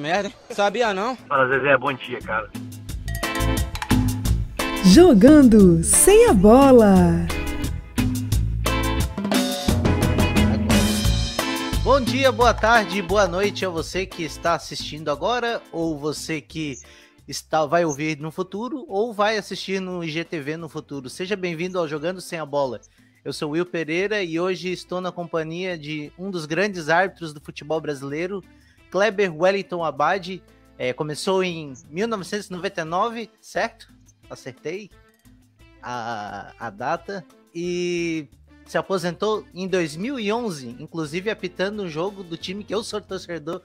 merda, hein? Sabia não? Fala, Zezé, bom dia, cara. Jogando sem a bola. Bom dia, boa tarde, boa noite a você que está assistindo agora, ou você que vai ouvir no futuro, ou vai assistir no IGTV no futuro. Seja bem-vindo ao Jogando Sem a Bola. Eu sou Will Pereira e hoje estou na companhia de um dos grandes árbitros do futebol brasileiro, Kleber Wellington Abad. Começou em 1999, certo? Acertei a data. E se aposentou em 2011, inclusive apitando um jogo do time que eu sou torcedor,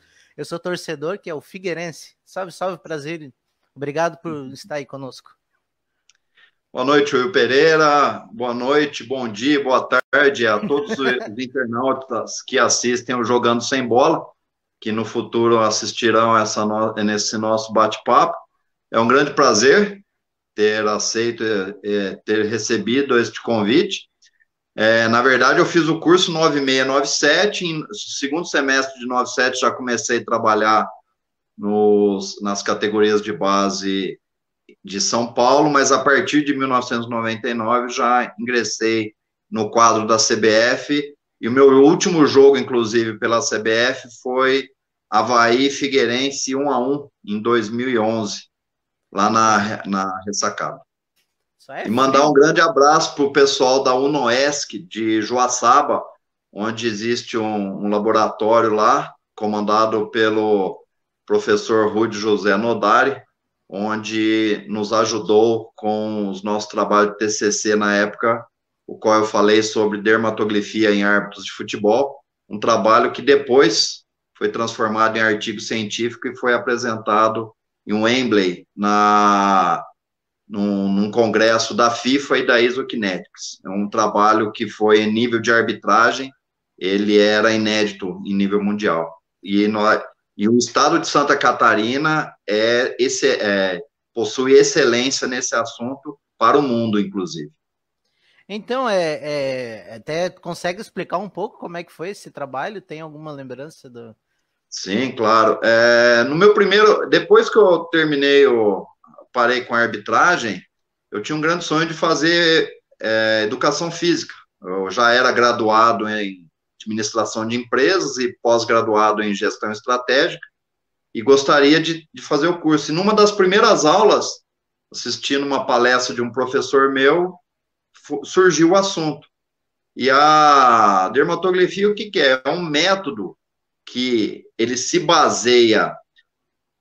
que é o Figueirense. Salve, salve, prazer. Obrigado por estar aí conosco. Boa noite, Will Pereira. Boa noite, bom dia, boa tarde a todos os internautas que assistem o Jogando Sem Bola, que no futuro assistirão nesse nosso bate-papo. É um grande prazer ter aceito, ter recebido este convite. Na verdade, eu fiz o curso 9697, no segundo semestre de 97 já comecei a trabalhar nas categorias de base de São Paulo, mas a partir de 1999 já ingressei no quadro da CBF, e o meu último jogo, inclusive, pela CBF foi Avaí Figueirense 1-1 em 2011, lá na Ressacada. E mandar um grande abraço para o pessoal da UNOESC de Joaçaba, onde existe um laboratório lá, comandado pelo professor Rudy José Nodari, onde nos ajudou com os nossos trabalhos de TCC na época, o qual eu falei sobre dermatografia em árbitros de futebol, um trabalho que depois foi transformado em artigo científico e foi apresentado em Wembley, num congresso da FIFA e da Isokinetics. É um trabalho que foi em nível de arbitragem, ele era inédito em nível mundial. E o estado de Santa Catarina possui excelência nesse assunto para o mundo, inclusive. Então, até consegue explicar um pouco como é que foi esse trabalho? Tem alguma lembrança do... Sim, claro. Depois que eu parei com a arbitragem, eu tinha um grande sonho de fazer educação física. Eu já era graduado em administração de empresas e pós-graduado em gestão estratégica, e gostaria de fazer o curso. E numa das primeiras aulas, assistindo uma palestra de um professor meu, surgiu o assunto. E a dermatografia, o que é? É um método que ele se baseia,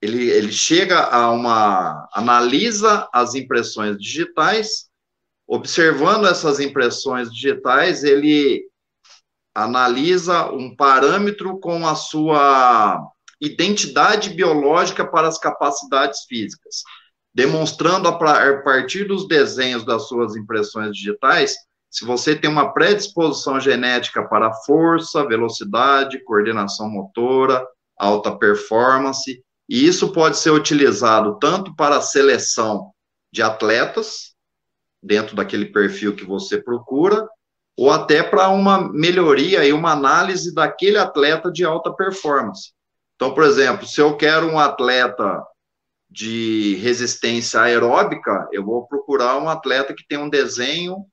ele chega analisa as impressões digitais, observando essas impressões digitais, ele analisa um parâmetro com a sua identidade biológica para as capacidades físicas, demonstrando a partir dos desenhos das suas impressões digitais, se você tem uma predisposição genética para força, velocidade, coordenação motora, alta performance, e isso pode ser utilizado tanto para a seleção de atletas, dentro daquele perfil que você procura, ou até para uma melhoria e uma análise daquele atleta de alta performance. Então, por exemplo, se eu quero um atleta de resistência aeróbica, eu vou procurar um atleta que tem um desenho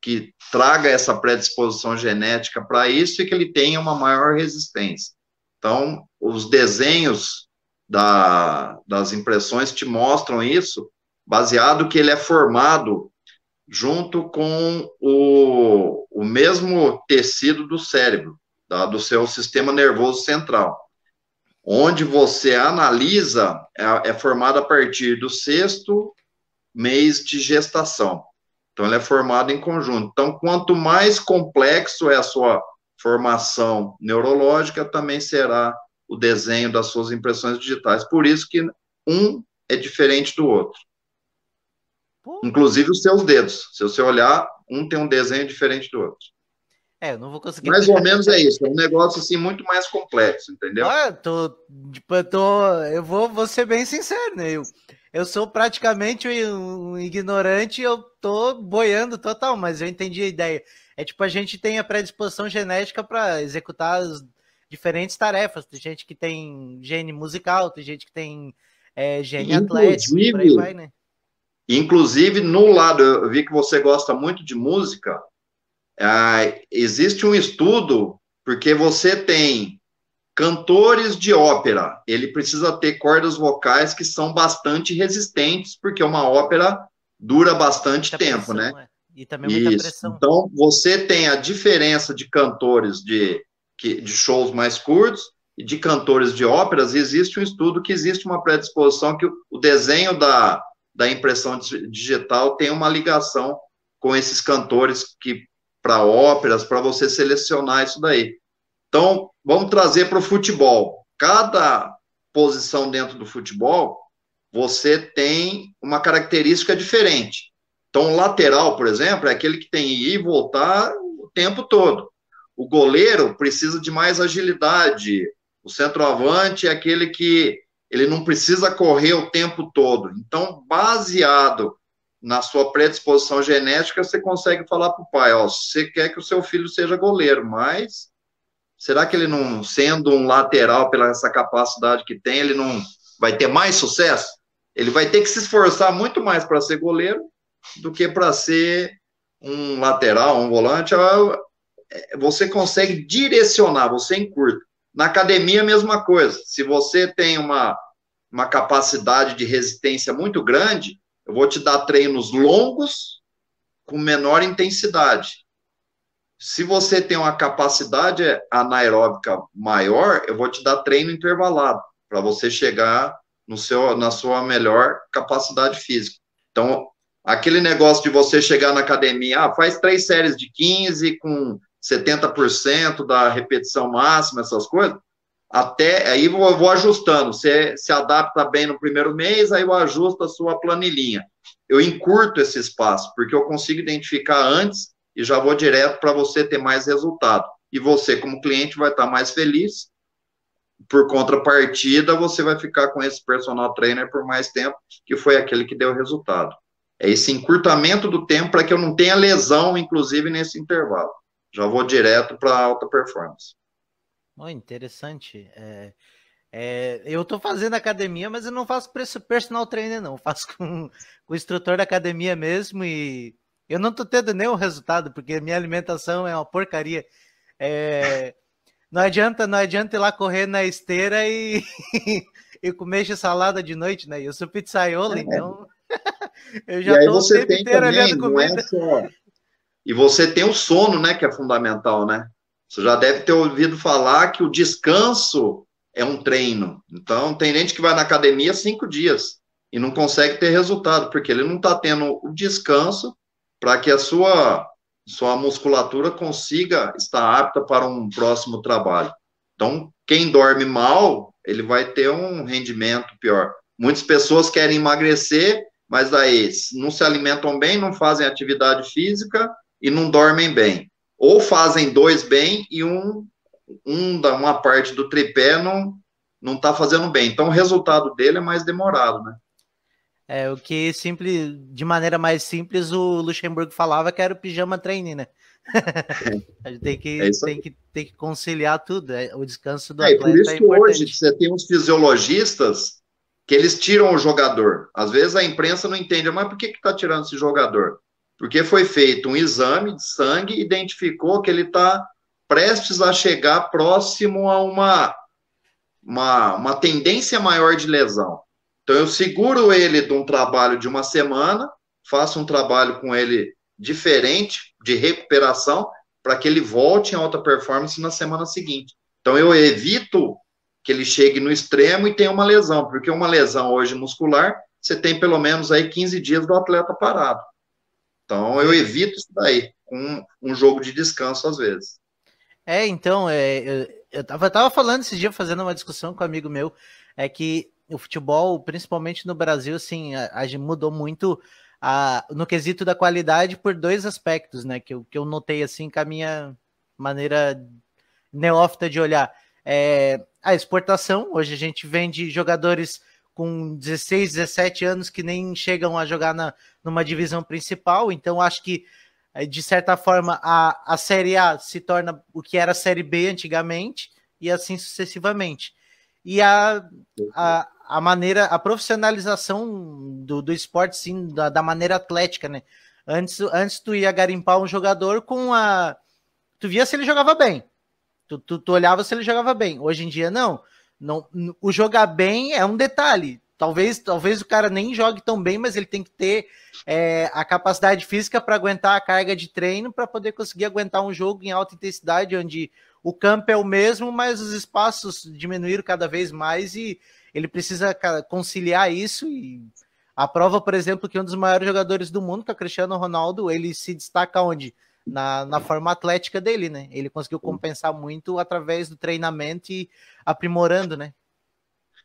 que traga essa predisposição genética para isso e que ele tenha uma maior resistência. Então, os desenhos das impressões te mostram isso, baseado que ele é formado junto com o mesmo tecido do cérebro, do seu sistema nervoso central. Onde você analisa, é formado a partir do 6º mês de gestação. Então, ele é formado em conjunto. Então, quanto mais complexo é a sua formação neurológica, também será o desenho das suas impressões digitais. Por isso que um é diferente do outro. Inclusive os seus dedos. Se você olhar, um tem um desenho diferente do outro. Eu não vou conseguir... Mais ou menos é isso. É um negócio, assim, muito mais complexo, entendeu? Eu vou ser bem sincero, né? Eu sou praticamente um ignorante, eu tô boiando total, mas eu entendi a ideia. É tipo, a gente tem a predisposição genética para executar diferentes tarefas. Tem gente que tem gene musical, tem gente que tem gene Inclusive, atlético, e por aí vai, né? Inclusive, no lado, eu vi que você gosta muito de música, existe um estudo, porque você tem cantores de ópera, ele precisa ter cordas vocais que são bastante resistentes, porque uma ópera dura bastante Muita tempo, pressão, né? E também muita Isso. pressão. Então, você tem a diferença de cantores de shows mais curtos e de cantores de óperas. Existe um estudo que existe uma predisposição que o desenho da impressão digital tem uma ligação com esses cantores que para óperas, para você selecionar isso daí. Então, vamos trazer para o futebol. Cada posição dentro do futebol, você tem uma característica diferente. Então, o lateral, por exemplo, é aquele que tem que ir e voltar o tempo todo. O goleiro precisa de mais agilidade. O centroavante é aquele que ele não precisa correr o tempo todo. Então, baseado na sua predisposição genética, você consegue falar para o pai, ó, você quer que o seu filho seja goleiro, mas será que ele não, sendo um lateral pela essa capacidade que tem, ele não vai ter mais sucesso? Ele vai ter que se esforçar muito mais para ser goleiro do que para ser um lateral, um volante. Você consegue direcionar, você encurta. Na academia, a mesma coisa. Se você tem uma capacidade de resistência muito grande, eu vou te dar treinos longos com menor intensidade. Se você tem uma capacidade anaeróbica maior, eu vou te dar treino intervalado, para você chegar na sua melhor capacidade física. Então, aquele negócio de você chegar na academia, faz 3 séries de 15 com 70% da repetição máxima, essas coisas, até aí eu vou ajustando. Você se adapta bem no primeiro mês, aí eu ajusto a sua planilhinha. Eu encurto esse espaço, porque eu consigo identificar antes e já vou direto para você ter mais resultado. E você, como cliente, vai estar mais feliz. Por contrapartida, você vai ficar com esse personal trainer por mais tempo, que foi aquele que deu resultado. É esse encurtamento do tempo para que eu não tenha lesão, inclusive, nesse intervalo. Já vou direto para alta performance. Oh, interessante. Eu estou fazendo academia, mas eu não faço personal trainer, não. Eu faço com o instrutor da academia mesmo e eu não estou tendo nenhum resultado, porque minha alimentação é uma porcaria. Não adianta ir lá correr na esteira e comer salada de noite, né? Eu sou pizzaiolo, então eu já estou o tempo inteiro olhando comida. E você tem o sono, né, que é fundamental, né? Você já deve ter ouvido falar que o descanso é um treino. Então, tem gente que vai na academia 5 dias e não consegue ter resultado, porque ele não está tendo o descanso para que a sua musculatura consiga estar apta para um próximo trabalho. Então, quem dorme mal, ele vai ter um rendimento pior. Muitas pessoas querem emagrecer, mas daí não se alimentam bem, não fazem atividade física e não dormem bem. Ou fazem 2 bem e uma parte do tripé não está fazendo bem. Então, o resultado dele é mais demorado, né? O que de maneira mais simples, o Luxemburgo falava que era o pijama training, né? A gente tem que conciliar tudo. O descanso do atleta por isso é que importante. hoje você tem uns fisiologistas que eles tiram o jogador. Às vezes a imprensa não entende, mas por que está tirando esse jogador? Porque foi feito um exame de sangue e identificou que ele está prestes a chegar próximo a uma tendência maior de lesão. Então, eu seguro ele de um trabalho de uma semana, faço um trabalho com ele diferente, de recuperação, para que ele volte em alta performance na semana seguinte. Então, eu evito que ele chegue no extremo e tenha uma lesão, porque uma lesão hoje muscular, você tem pelo menos aí 15 dias do atleta parado. Então, eu evito isso daí, com um jogo de descanso às vezes. Eu tava falando esse dia, fazendo uma discussão com um amigo meu, que o futebol, principalmente no Brasil, assim, a gente mudou muito no quesito da qualidade por 2 aspectos, né, que eu notei, assim, com a minha maneira neófita de olhar. A exportação, hoje a gente vende jogadores com 16, 17 anos que nem chegam a jogar numa divisão principal, então acho que, de certa forma, a Série A se torna o que era a Série B antigamente, e assim sucessivamente. E a maneira, a profissionalização do esporte, sim, da maneira atlética, né? Antes tu ia garimpar um jogador tu via se ele jogava bem. Tu olhava se ele jogava bem. Hoje em dia, não. O jogar bem é um detalhe. Talvez o cara nem jogue tão bem, mas ele tem que ter a capacidade física para aguentar a carga de treino, para poder conseguir aguentar um jogo em alta intensidade, onde o campo é o mesmo, mas os espaços diminuíram cada vez mais e ele precisa conciliar isso. E a prova, por exemplo, que um dos maiores jogadores do mundo, que é o Cristiano Ronaldo, ele se destaca onde? Na forma atlética dele, né? Ele conseguiu compensar muito através do treinamento e aprimorando, né?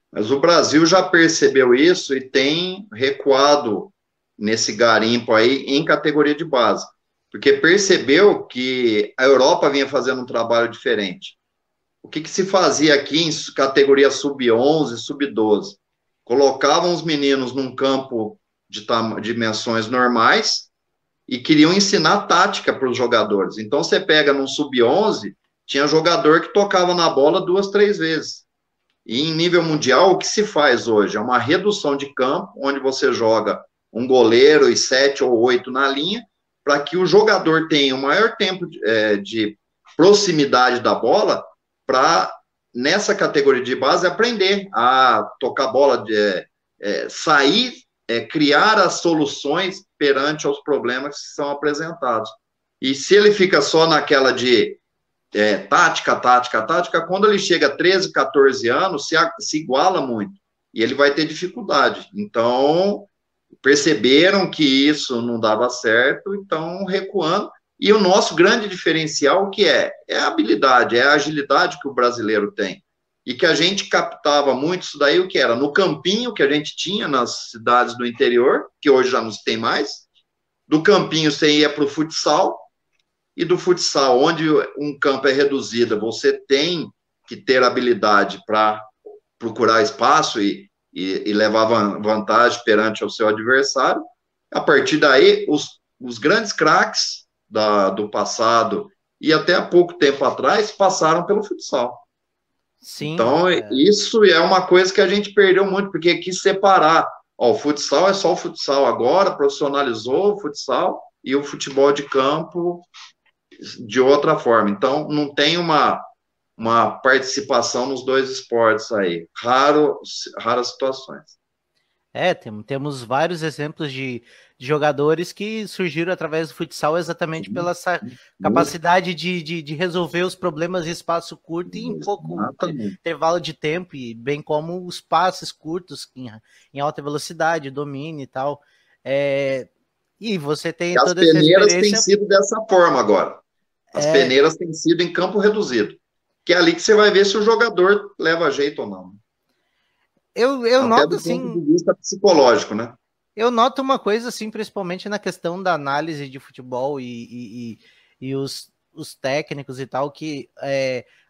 Mas o Brasil já percebeu isso e tem recuado nesse garimpo aí em categoria de base, porque percebeu que a Europa vinha fazendo um trabalho diferente. O que se fazia aqui em categoria sub-11, sub-12? Colocavam os meninos num campo de dimensões normais e queriam ensinar tática para os jogadores. Então, você pega num sub-11, tinha jogador que tocava na bola 2, 3 vezes. E em nível mundial, o que se faz hoje? É uma redução de campo, onde você joga um goleiro e 7 ou 8 na linha, para que o jogador tenha o maior tempo de proximidade da bola, para, nessa categoria de base, aprender a tocar bola, sair, criar as soluções perante aos problemas que são apresentados. E se ele fica só naquela de tática, quando ele chega a 13, 14 anos, se iguala muito, e ele vai ter dificuldade. Então, perceberam que isso não dava certo, então recuando, e o nosso grande diferencial que é a habilidade, é a agilidade que o brasileiro tem, e que a gente captava muito isso daí, o que era no campinho que a gente tinha nas cidades do interior, que hoje já não se tem mais, do campinho você ia para o futsal, e do futsal, onde um campo é reduzido, você tem que ter habilidade para procurar espaço e levar vantagem perante o seu adversário. A partir daí, os grandes craques do passado e até há pouco tempo atrás passaram pelo futsal. Sim, então, isso é uma coisa que a gente perdeu muito, porque quis separar. O futsal é só o futsal agora, profissionalizou o futsal e o futebol de campo de outra forma. Então, não tem uma participação nos dois esportes aí. Raras situações. Temos vários exemplos de jogadores que surgiram através do futsal exatamente pela essa capacidade de resolver os problemas em espaço curto e em pouco intervalo de tempo, e bem como os passes curtos em alta velocidade, domínio e tal. E você tem toda essa experiência... As peneiras têm sido dessa forma agora. As peneiras têm sido em campo reduzido. Que é ali que você vai ver se o jogador leva jeito ou não. Eu noto, do assim... ponto de vista psicológico, né? Eu noto uma coisa, assim, principalmente na questão da análise de futebol e os técnicos e tal, que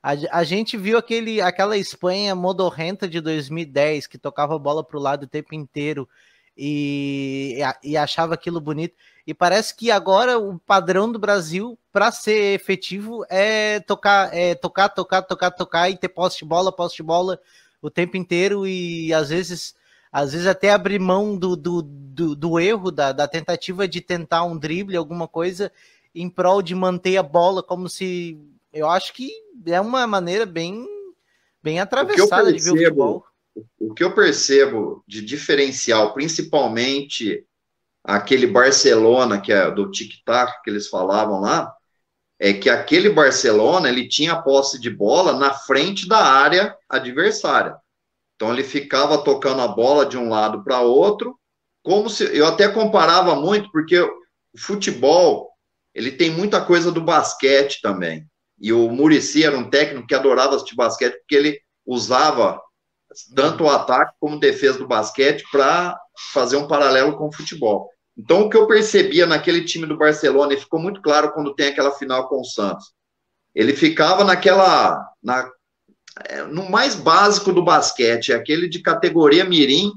a gente viu aquela Espanha modorrenta de 2010, que tocava a bola para o lado o tempo inteiro e achava aquilo bonito. E parece que agora o padrão do Brasil, para ser efetivo, é tocar e ter posse de bola o tempo inteiro, e às vezes até abrir mão do erro, da tentativa de tentar um drible, alguma coisa, em prol de manter a bola, como se... Eu acho que é uma maneira bem atravessada de ver o futebol. O que eu percebo de diferencial, principalmente aquele Barcelona, que é do tic-tac que eles falavam lá, é que aquele Barcelona, ele tinha a posse de bola na frente da área adversária. Então, ele ficava tocando a bola de um lado para outro, como se... Eu até comparava muito, porque o futebol, ele tem muita coisa do basquete também. E o Muricy era um técnico que adorava assistir basquete, porque ele usava tanto o ataque como defesa do basquete para fazer um paralelo com o futebol. Então, o que eu percebia naquele time do Barcelona, e ficou muito claro quando tem aquela final com o Santos, ele ficava no mais básico do basquete, aquele de categoria mirim,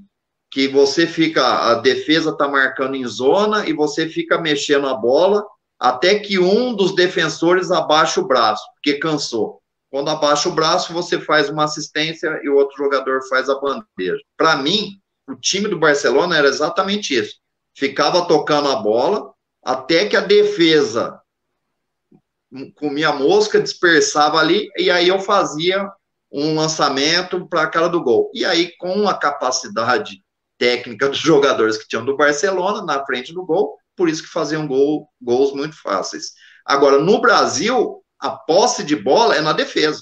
que você fica, a defesa está marcando em zona e você fica mexendo a bola até que um dos defensores abaixa o braço, porque cansou. quando abaixa o braço, você faz uma assistência e o outro jogador faz a bandeja. Para mim, o time do Barcelona era exatamente isso. Ficava tocando a bola até que a defesa comia mosca, dispersava ali, e aí eu fazia um lançamento para a cara do gol. E aí, com a capacidade técnica dos jogadores que tinham do Barcelona na frente do gol, por isso que faziam gols muito fáceis. Agora, no Brasil, a posse de bola é na defesa.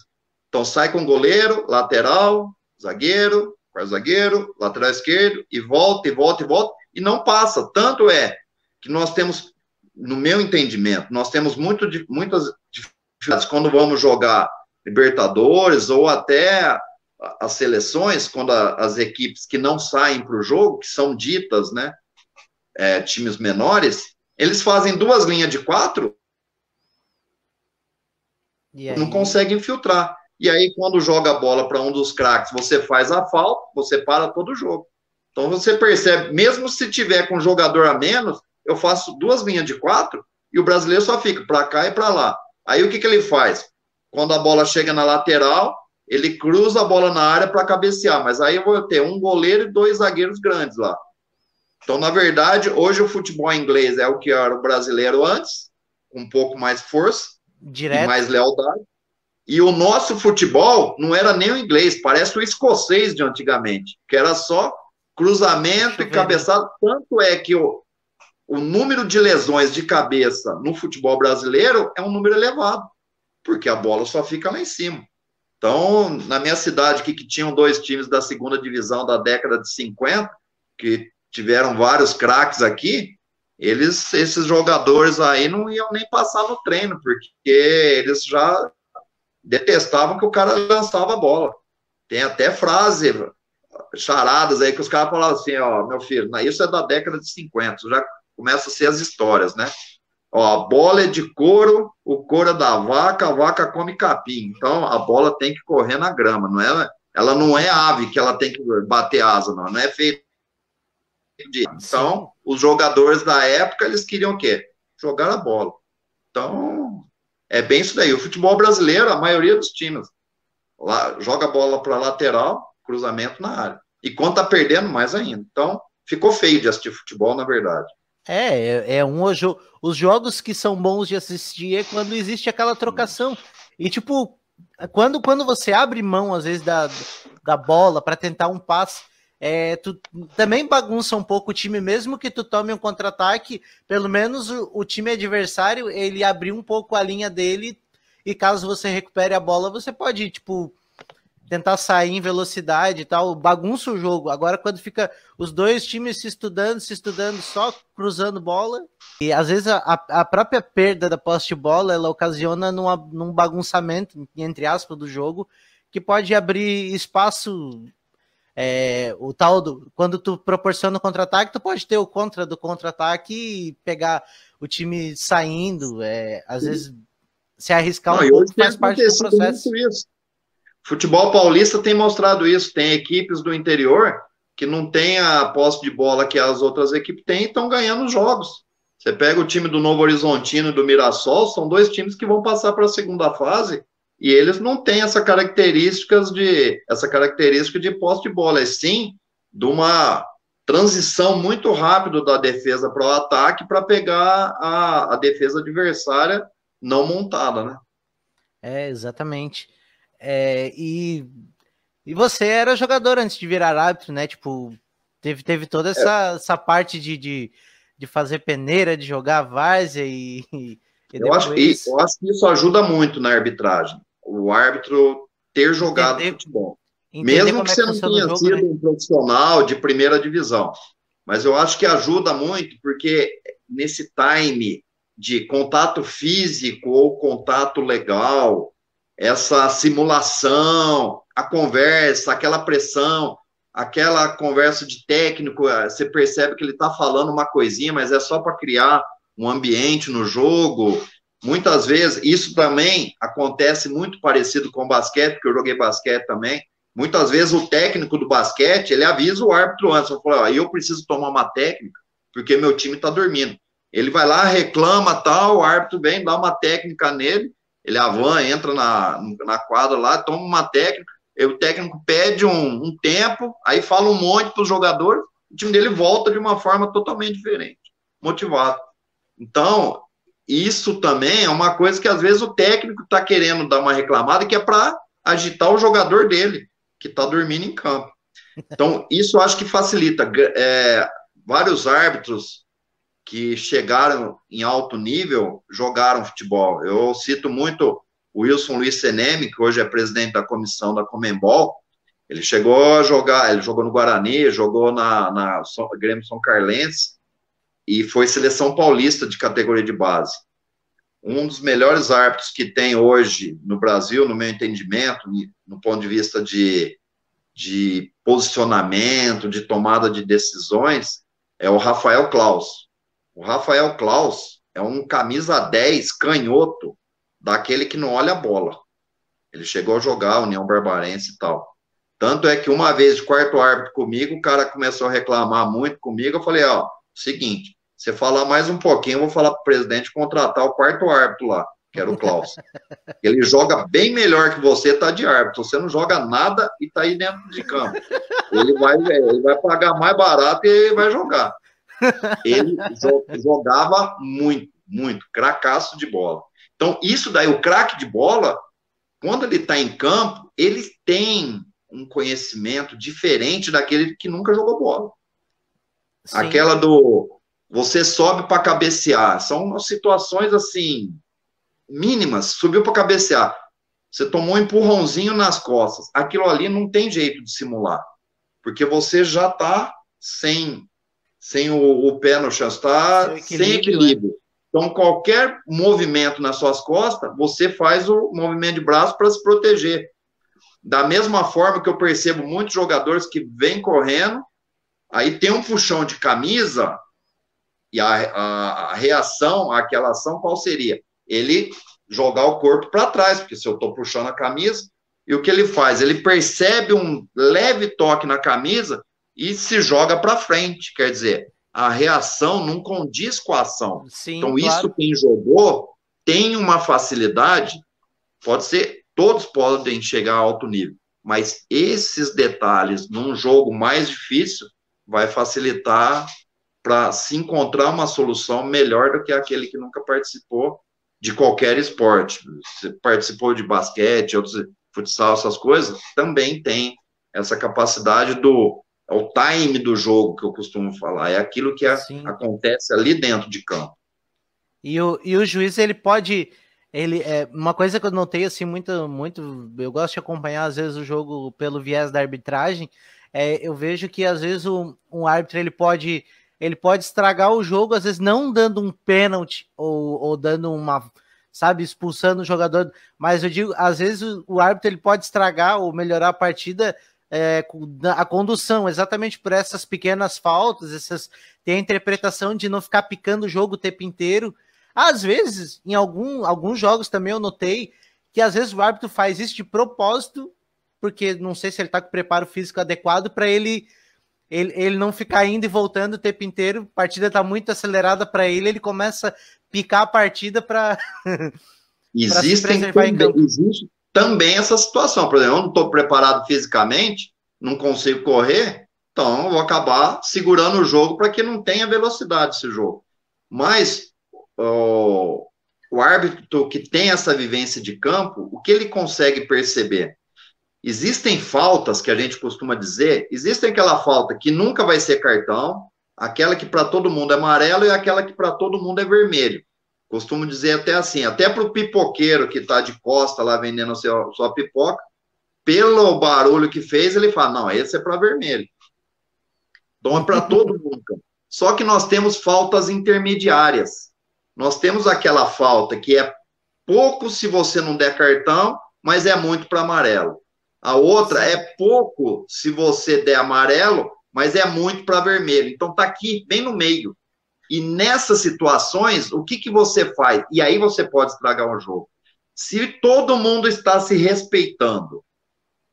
Então, sai com goleiro, lateral, zagueiro, quarto zagueiro, lateral esquerdo, e volta, e volta, e volta, e não passa. Tanto é que nós temos, no meu entendimento, nós temos muitas dificuldades quando vamos jogar Libertadores ou até as seleções, quando as equipes que não saem para o jogo, que são ditas, né, times menores, eles fazem 2 linhas de 4, não conseguem filtrar. E aí, quando joga a bola para um dos craques, você faz a falta, você para todo o jogo. Então, você percebe, mesmo se tiver com um jogador a menos, eu faço 2 linhas de 4 e o brasileiro só fica para cá e para lá. Aí, o que ele faz? Quando a bola chega na lateral, ele cruza a bola na área para cabecear, mas aí eu vou ter um goleiro e 2 zagueiros grandes lá. Então, na verdade, hoje o futebol inglês é o que era o brasileiro antes, com um pouco mais força, direto, e mais lealdade. E o nosso futebol não era nem o inglês, parece o escocês de antigamente, que era só cruzamento e cabeçada. Tanto é que o número de lesões de cabeça no futebol brasileiro é um número elevado, porque a bola só fica lá em cima. Então, na minha cidade, que tinham 2 times da segunda divisão da década de 50, que tiveram vários craques aqui, esses jogadores aí não iam nem passar no treino, porque eles já detestavam que o cara lançava a bola. Tem até frase, charadas aí, que os caras falavam assim, ó, meu filho, isso é da década de 50, já começa a ser as histórias, né? Ó, a bola é de couro, o couro é da vaca, a vaca come capim. Então, a bola tem que correr na grama, não é? Ela não é ave que ela tem que bater asa, não é feito de... Então, os jogadores da época, eles queriam o quê? Jogar a bola. Então, é bem isso daí. O futebol brasileiro, a maioria dos times lá, joga a bola para lateral, cruzamento na área. E quando tá perdendo, mais ainda. Então, ficou feio de assistir futebol, na verdade. Os jogos que são bons de assistir é quando existe aquela trocação. E, tipo, quando você abre mão, às vezes, da bola para tentar um passe, tu também bagunça um pouco o time, mesmo que tu tome um contra-ataque, pelo menos o time adversário, ele abriu um pouco a linha dele, e caso você recupere a bola, você pode, tipo, tentar sair em velocidade e tal, bagunça o jogo. Agora, quando fica os 2 times se estudando, só cruzando bola, e às vezes a própria perda da posse de bola, ela ocasiona num bagunçamento, entre aspas, do jogo, que pode abrir espaço, o tal quando tu proporciona o contra-ataque, tu pode ter o contra do contra-ataque e pegar o time saindo, às vezes se arriscar um pouco faz parte do processo. Isso. Futebol paulista tem mostrado isso. Tem equipes do interior que não tem a posse de bola que as outras equipes têm e estão ganhando jogos. Você pega o time do Novo Horizontino e do Mirassol, são 2 times que vão passar para a segunda fase e eles não têm essa característica de posse de bola. É sim de uma transição muito rápida da defesa para o ataque para pegar a defesa adversária não montada, né? Exatamente. E você era jogador antes de virar árbitro, né? Tipo, teve toda essa parte de fazer peneira, de jogar várzea e eu acho que isso ajuda muito na arbitragem. O árbitro ter jogado futebol. Mesmo que você não tenha sido um profissional de primeira divisão. Mas eu acho que ajuda muito, porque nesse time de contato físico ou contato legal, essa simulação, a conversa, aquela pressão, aquela conversa de técnico, você percebe que ele está falando uma coisinha, mas é só para criar um ambiente no jogo. Muitas vezes, isso também acontece muito parecido com o basquete, porque eu joguei basquete também. Muitas vezes o técnico do basquete, ele avisa o árbitro antes, eu falo, eu preciso tomar uma técnica, porque meu time está dormindo. Ele vai lá, reclama, tal, o árbitro vem, dá uma técnica nele, Ele avança, entra na quadra lá, toma uma técnica, e o técnico pede um tempo, aí fala um monte para os jogadores, o time dele volta de uma forma totalmente diferente, motivado. Então, isso também é uma coisa que às vezes o técnico está querendo dar uma reclamada, que é para agitar o jogador dele, que está dormindo em campo. Então, isso eu acho que facilita. Vários árbitros que chegaram em alto nível jogaram futebol. Eu cito muito o Wilson Luiz Seneme, que hoje é presidente da comissão da Conmebol. Ele chegou a jogar, ele jogou no Guarani, jogou na Grêmio São Carlense e foi seleção paulista de categoria de base. Um dos melhores árbitros que tem hoje no Brasil, no meu entendimento, no ponto de vista de posicionamento, de tomada de decisões, é o Rafael Claus. O Rafael Claus é um camisa 10 canhoto, daquele que não olha a bola. Ele chegou a jogar União Barbarense e tal. Tanto é que uma vez de quarto árbitro comigo, o cara começou a reclamar muito comigo, eu falei, ó, seguinte, você falar mais um pouquinho, eu vou falar pro presidente contratar o quarto árbitro lá, que era o Klaus. Ele joga bem melhor que você, tá de árbitro. Você não joga nada e tá aí dentro de campo. Ele vai pagar mais barato e vai jogar. Ele jogava muito, muito, cracaço de bola. Então, isso daí, o craque de bola, quando ele tá em campo, ele tem um conhecimento diferente daquele que nunca jogou bola. Sim. Aquela do você sobe para cabecear, são situações assim mínimas, subiu para cabecear, você tomou um empurrãozinho nas costas, aquilo ali não tem jeito de simular, porque você já está sem o pé no chão, está sem equilíbrio. Né? Então, qualquer movimento nas suas costas, você faz o movimento de braço para se proteger. Da mesma forma que eu percebo muitos jogadores que vêm correndo, aí tem um puxão de camisa, e a reação àquela ação, qual seria? Ele jogar o corpo para trás, porque se eu estou puxando a camisa, e o que ele faz? Ele percebe um leve toque na camisa e se joga para frente, quer dizer, a reação não condiz com a ação. Sim, então, claro. Isso quem jogou tem uma facilidade, pode ser, todos podem chegar a alto nível, mas esses detalhes num jogo mais difícil vai facilitar para se encontrar uma solução melhor do que aquele que nunca participou de qualquer esporte. Você participou de basquete, outros, futsal, essas coisas, também tem essa capacidade o time do jogo, que eu costumo falar, é aquilo que acontece ali dentro de campo. E o juiz, ele pode... uma coisa que eu notei, assim, muito, eu gosto de acompanhar, às vezes, o jogo pelo viés da arbitragem, eu vejo que, às vezes, um árbitro, ele pode estragar o jogo, às vezes não dando um pênalti ou dando uma, sabe, expulsando o jogador, mas eu digo, às vezes o árbitro ele pode estragar ou melhorar a partida, a condução, exatamente por essas pequenas faltas, tem a interpretação de não ficar picando o jogo o tempo inteiro. Às vezes, em alguns jogos também eu notei que às vezes o árbitro faz isso de propósito, porque não sei se ele está com o preparo físico adequado para ele não ficar indo e voltando o tempo inteiro, a partida está muito acelerada para ele começa a picar a partida para se preservar em campo. Existe também essa situação, por exemplo, eu não estou preparado fisicamente, não consigo correr, então eu vou acabar segurando o jogo para que não tenha velocidade esse jogo. Mas o árbitro que tem essa vivência de campo, o que ele consegue perceber? Existem faltas que a gente costuma dizer, existe aquela falta que nunca vai ser cartão, aquela que para todo mundo é amarelo e aquela que para todo mundo é vermelho. Costumo dizer até assim, até para o pipoqueiro que está de costa lá vendendo sua pipoca, pelo barulho que fez, ele fala, não, esse é para vermelho. Então é para todo mundo. Só que nós temos faltas intermediárias. Nós temos aquela falta que é pouco se você não der cartão, mas é muito para amarelo. A outra é pouco se você der amarelo, mas é muito para vermelho. Então está aqui, bem no meio. E nessas situações, o que você faz? E aí você pode estragar um jogo. Se todo mundo está se respeitando,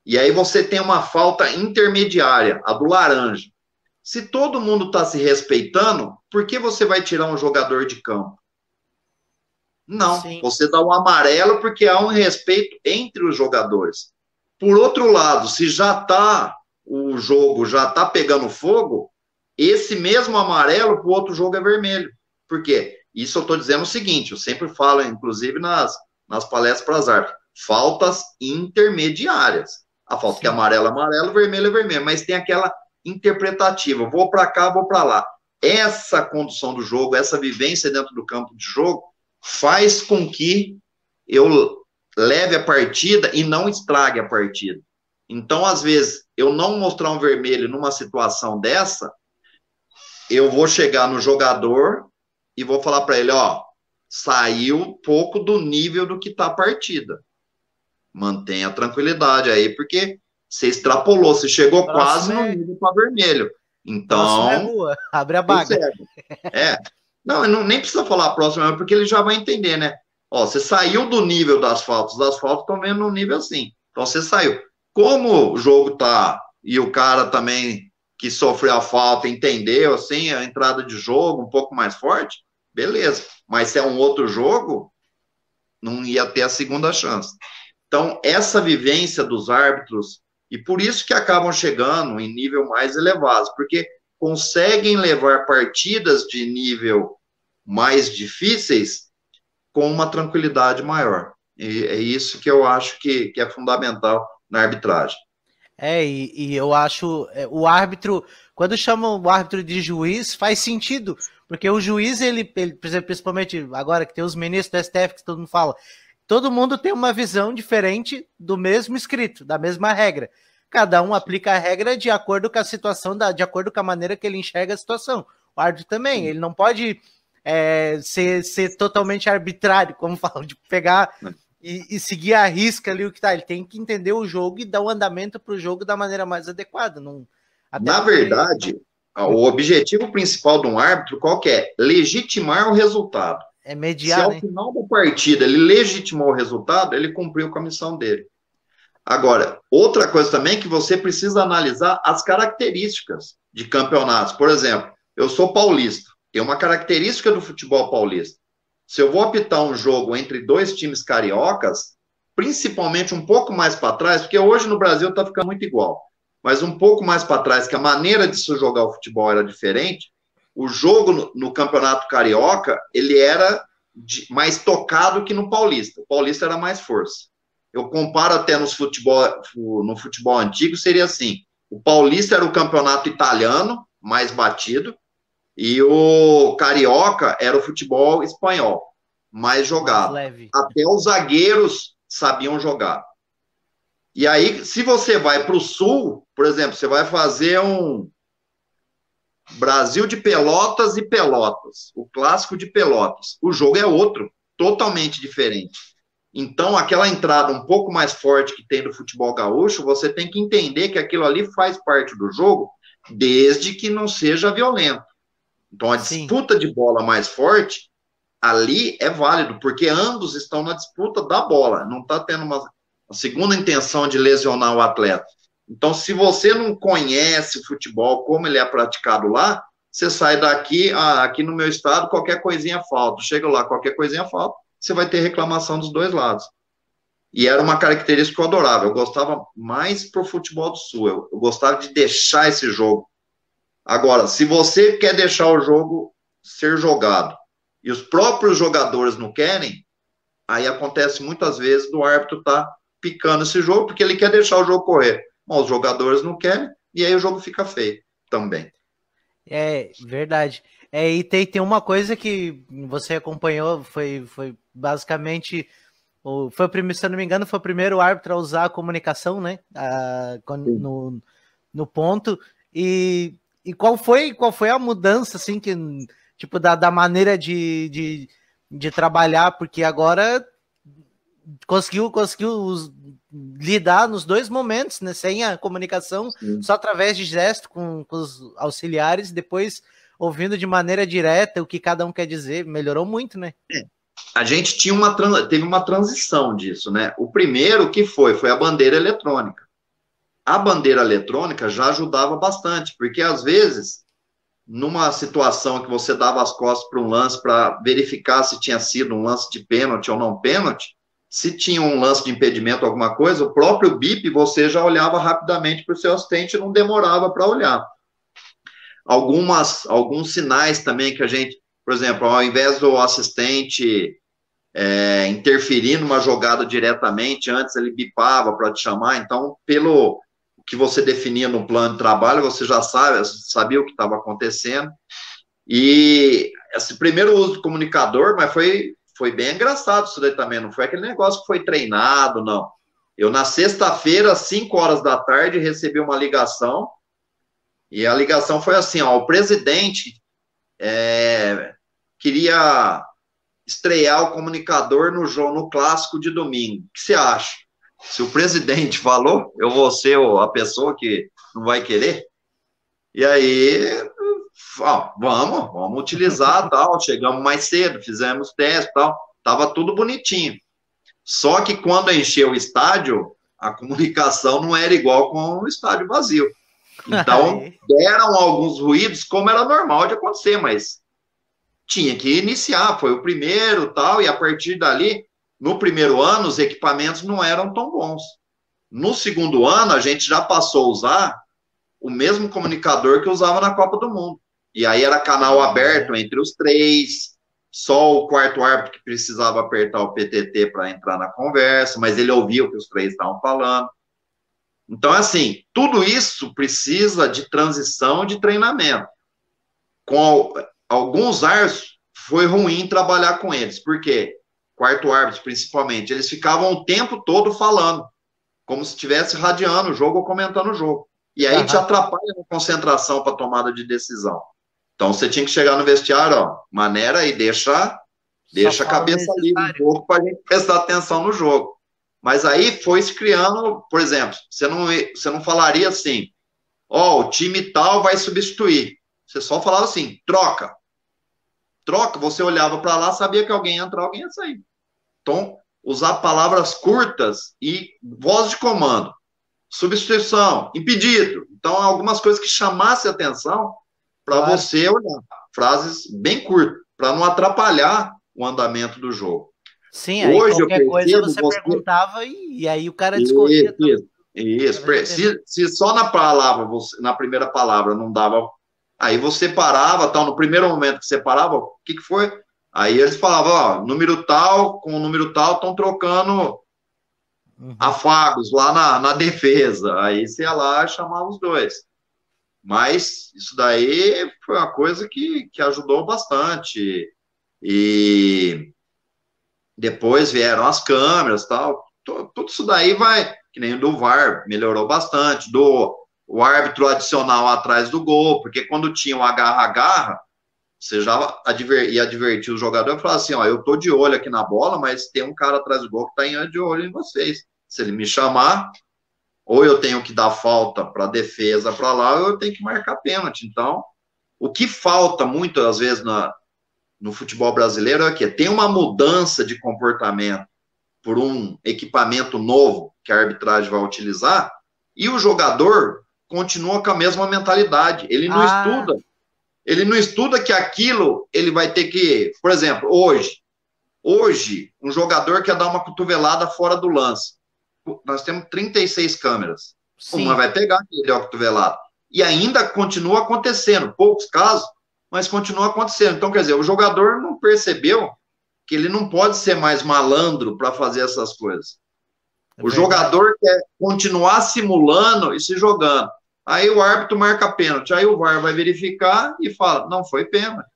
e aí você tem uma falta intermediária, a do laranja. Se todo mundo está se respeitando, por que você vai tirar um jogador de campo? Não, Sim. você dá o amarelo porque há um respeito entre os jogadores. Por outro lado, se o jogo já está pegando fogo, esse mesmo amarelo para o outro jogo é vermelho. Por quê? Isso eu estou dizendo o seguinte, eu sempre falo, inclusive nas palestras para as árbitros, faltas intermediárias. A falta que é amarelo é amarelo, vermelho é vermelho, mas tem aquela interpretativa, vou para cá, vou para lá. Essa condução do jogo, essa vivência dentro do campo de jogo, faz com que eu leve a partida e não estrague a partida. Então, às vezes, eu não mostrar um vermelho numa situação dessa, eu vou chegar no jogador e vou falar para ele, ó, saiu pouco do nível do que está a partida. Mantenha a tranquilidade aí, porque você extrapolou, você chegou quase no nível para vermelho. Então, é rua, abre a baga. Não, nem precisa falar a próxima, porque ele já vai entender, né? Ó, você saiu do nível das faltas estão vendo no nível assim. Então você saiu. Como o jogo tá, e o cara também que sofreu a falta entendeu, assim, a entrada de jogo um pouco mais forte, beleza. Mas se é um outro jogo, não ia ter a segunda chance. Então, essa vivência dos árbitros, e por isso que acabam chegando em nível mais elevado, porque conseguem levar partidas de nível mais difíceis com uma tranquilidade maior. E é isso que eu acho que é fundamental na arbitragem. E eu acho o árbitro, quando chamam o árbitro de juiz, faz sentido, porque o juiz, ele por exemplo, principalmente agora que tem os ministros do STF, que todo mundo fala, todo mundo tem uma visão diferente do mesmo escrito, da mesma regra. Cada um aplica a regra de acordo com a situação, de acordo com a maneira que ele enxerga a situação. O árbitro também, ele não pode ser totalmente arbitrário, como falam, de pegar e seguir a risca ali o que tá. Ele tem que entender o jogo e dar o andamento para o jogo da maneira mais adequada. Na verdade, o objetivo principal de um árbitro qual que é? Legitimar o resultado. É mediar, Se ao final da partida ele legitimou o resultado, ele cumpriu com a missão dele. Agora, outra coisa também que você precisa analisar as características de campeonatos. Por exemplo, eu sou paulista, tem uma característica do futebol paulista. Se eu vou apitar um jogo entre dois times cariocas, principalmente um pouco mais para trás, porque hoje no Brasil está ficando muito igual, mas um pouco mais para trás, que a maneira de se jogar o futebol era diferente, o jogo no campeonato carioca, ele era mais tocado que no paulista. O paulista era mais força. Eu comparo até no futebol antigo, seria assim, o paulista era o campeonato italiano, mais batido, e o carioca era o futebol espanhol, mais jogado. Mais leve. Até os zagueiros sabiam jogar. E aí, se você vai para o sul, por exemplo, você vai fazer um Brasil de Pelotas e Pelotas, o clássico de Pelotas. O jogo é outro, totalmente diferente. Então, aquela entrada um pouco mais forte que tem do futebol gaúcho, você tem que entender que aquilo ali faz parte do jogo, desde que não seja violento. Então, a disputa de bola mais forte, ali é válido, porque ambos estão na disputa da bola, não está tendo uma segunda intenção de lesionar o atleta. Então, se você não conhece o futebol, como ele é praticado lá, você sai daqui, aqui no meu estado, qualquer coisinha falta. Chega lá, qualquer coisinha falta, você vai ter reclamação dos dois lados. E era uma característica que eu adorava. Eu gostava mais pro futebol do Sul. Eu gostava de deixar esse jogo. Agora, se você quer deixar o jogo ser jogado e os próprios jogadores não querem, aí acontece muitas vezes do árbitro estar picando esse jogo porque ele quer deixar o jogo correr. Bom, os jogadores não querem e aí o jogo fica feio também. É verdade. E tem uma coisa que você acompanhou, foi basicamente, foi o primeiro, se eu não me engano, foi o primeiro árbitro a usar a comunicação, né? No ponto. E qual foi a mudança, assim, que, tipo, da maneira de trabalhar, porque agora conseguiu lidar nos dois momentos, né? Sem a comunicação, só através de gesto com os auxiliares, depois ouvindo de maneira direta o que cada um quer dizer, melhorou muito, né? A gente teve uma transição disso, né? O primeiro que foi a bandeira eletrônica. A bandeira eletrônica já ajudava bastante, porque às vezes numa situação que você dava as costas para um lance para verificar se tinha sido um lance de pênalti ou não pênalti, se tinha um lance de impedimento, alguma coisa, o próprio bip você já olhava rapidamente para o seu assistente e não demorava para olhar. Alguns sinais também que a gente, por exemplo, ao invés do assistente interferir numa jogada diretamente, antes ele bipava para te chamar, então, pelo que você definia no plano de trabalho, você já sabia o que estava acontecendo, e esse primeiro uso do comunicador, mas foi bem engraçado isso daí também, não foi aquele negócio que foi treinado, não. Eu, na sexta-feira, às 5 horas da tarde, recebi uma ligação, e a ligação foi assim, ó, o presidente queria estrear o comunicador no jogo, no clássico de domingo. O que você acha? Se o presidente falou, eu vou ser a pessoa que não vai querer? E aí, ó, vamos utilizar, tal, chegamos mais cedo, fizemos teste, tal, tava tudo bonitinho. Só que quando encheu o estádio, a comunicação não era igual com o estádio vazio. Então, deram alguns ruídos, como era normal de acontecer, mas tinha que iniciar, foi o primeiro, tal, e a partir dali, no primeiro ano, os equipamentos não eram tão bons. No segundo ano, a gente já passou a usar o mesmo comunicador que usava na Copa do Mundo. E aí era canal aberto entre os três, só o quarto árbitro que precisava apertar o PTT para entrar na conversa, mas ele ouvia o que os três estavam falando. Então, assim, tudo isso precisa de transição, de treinamento. Com alguns árbitros, foi ruim trabalhar com eles, porque quarto árbitro, principalmente, eles ficavam o tempo todo falando, como se estivesse radiando o jogo ou comentando o jogo. E aí te atrapalha a concentração para tomada de decisão. Então, você tinha que chegar no vestiário, ó, maneira e deixa a cabeça livre um pouco para a gente prestar atenção no jogo. Mas aí foi se criando, por exemplo, você não falaria assim, ó, o time tal vai substituir. Você só falava assim, troca. Troca, você olhava para lá, sabia que alguém ia entrar, alguém ia sair. Então, usar palavras curtas e voz de comando. Substituição, impedido. Então, algumas coisas que chamassem atenção para você olhar. Frases bem curtas, para não atrapalhar o andamento do jogo. Sim, aí hoje qualquer coisa você perguntava e aí o cara discorria. Isso. Se só na primeira palavra não dava, aí você parava, tal, no primeiro momento que você parava, o que foi? Aí eles falavam, ó, número tal, com o número tal, estão trocando afagos lá na defesa. Aí você ia lá e chamava os dois. Mas isso daí foi uma coisa que ajudou bastante. E depois vieram as câmeras, tal. Tudo isso daí vai, que nem o do VAR, melhorou bastante. O árbitro adicional atrás do gol, porque quando tinha o agarra-agarra, você já ia advertir o jogador e falar assim, ó, eu tô de olho aqui na bola, mas tem um cara atrás do gol que tá de olho em vocês. Se ele me chamar, ou eu tenho que dar falta para defesa para lá, ou eu tenho que marcar pênalti. Então, o que falta muitas vezes no futebol brasileiro é que tem uma mudança de comportamento por um equipamento novo que a arbitragem vai utilizar, e o jogador continua com a mesma mentalidade. Ele não estuda que aquilo ele vai ter que, por exemplo, hoje um jogador quer dar uma cotovelada fora do lance. Nós temos 36 câmeras. Sim. Uma vai pegar que ele deu a cotovelada. E ainda continua acontecendo. Poucos casos, mas continua acontecendo. Então, quer dizer, o jogador não percebeu que ele não pode ser mais malandro para fazer essas coisas. O jogador quer continuar simulando e se jogando. Aí o árbitro marca pênalti. Aí o VAR vai verificar e fala, não foi pênalti.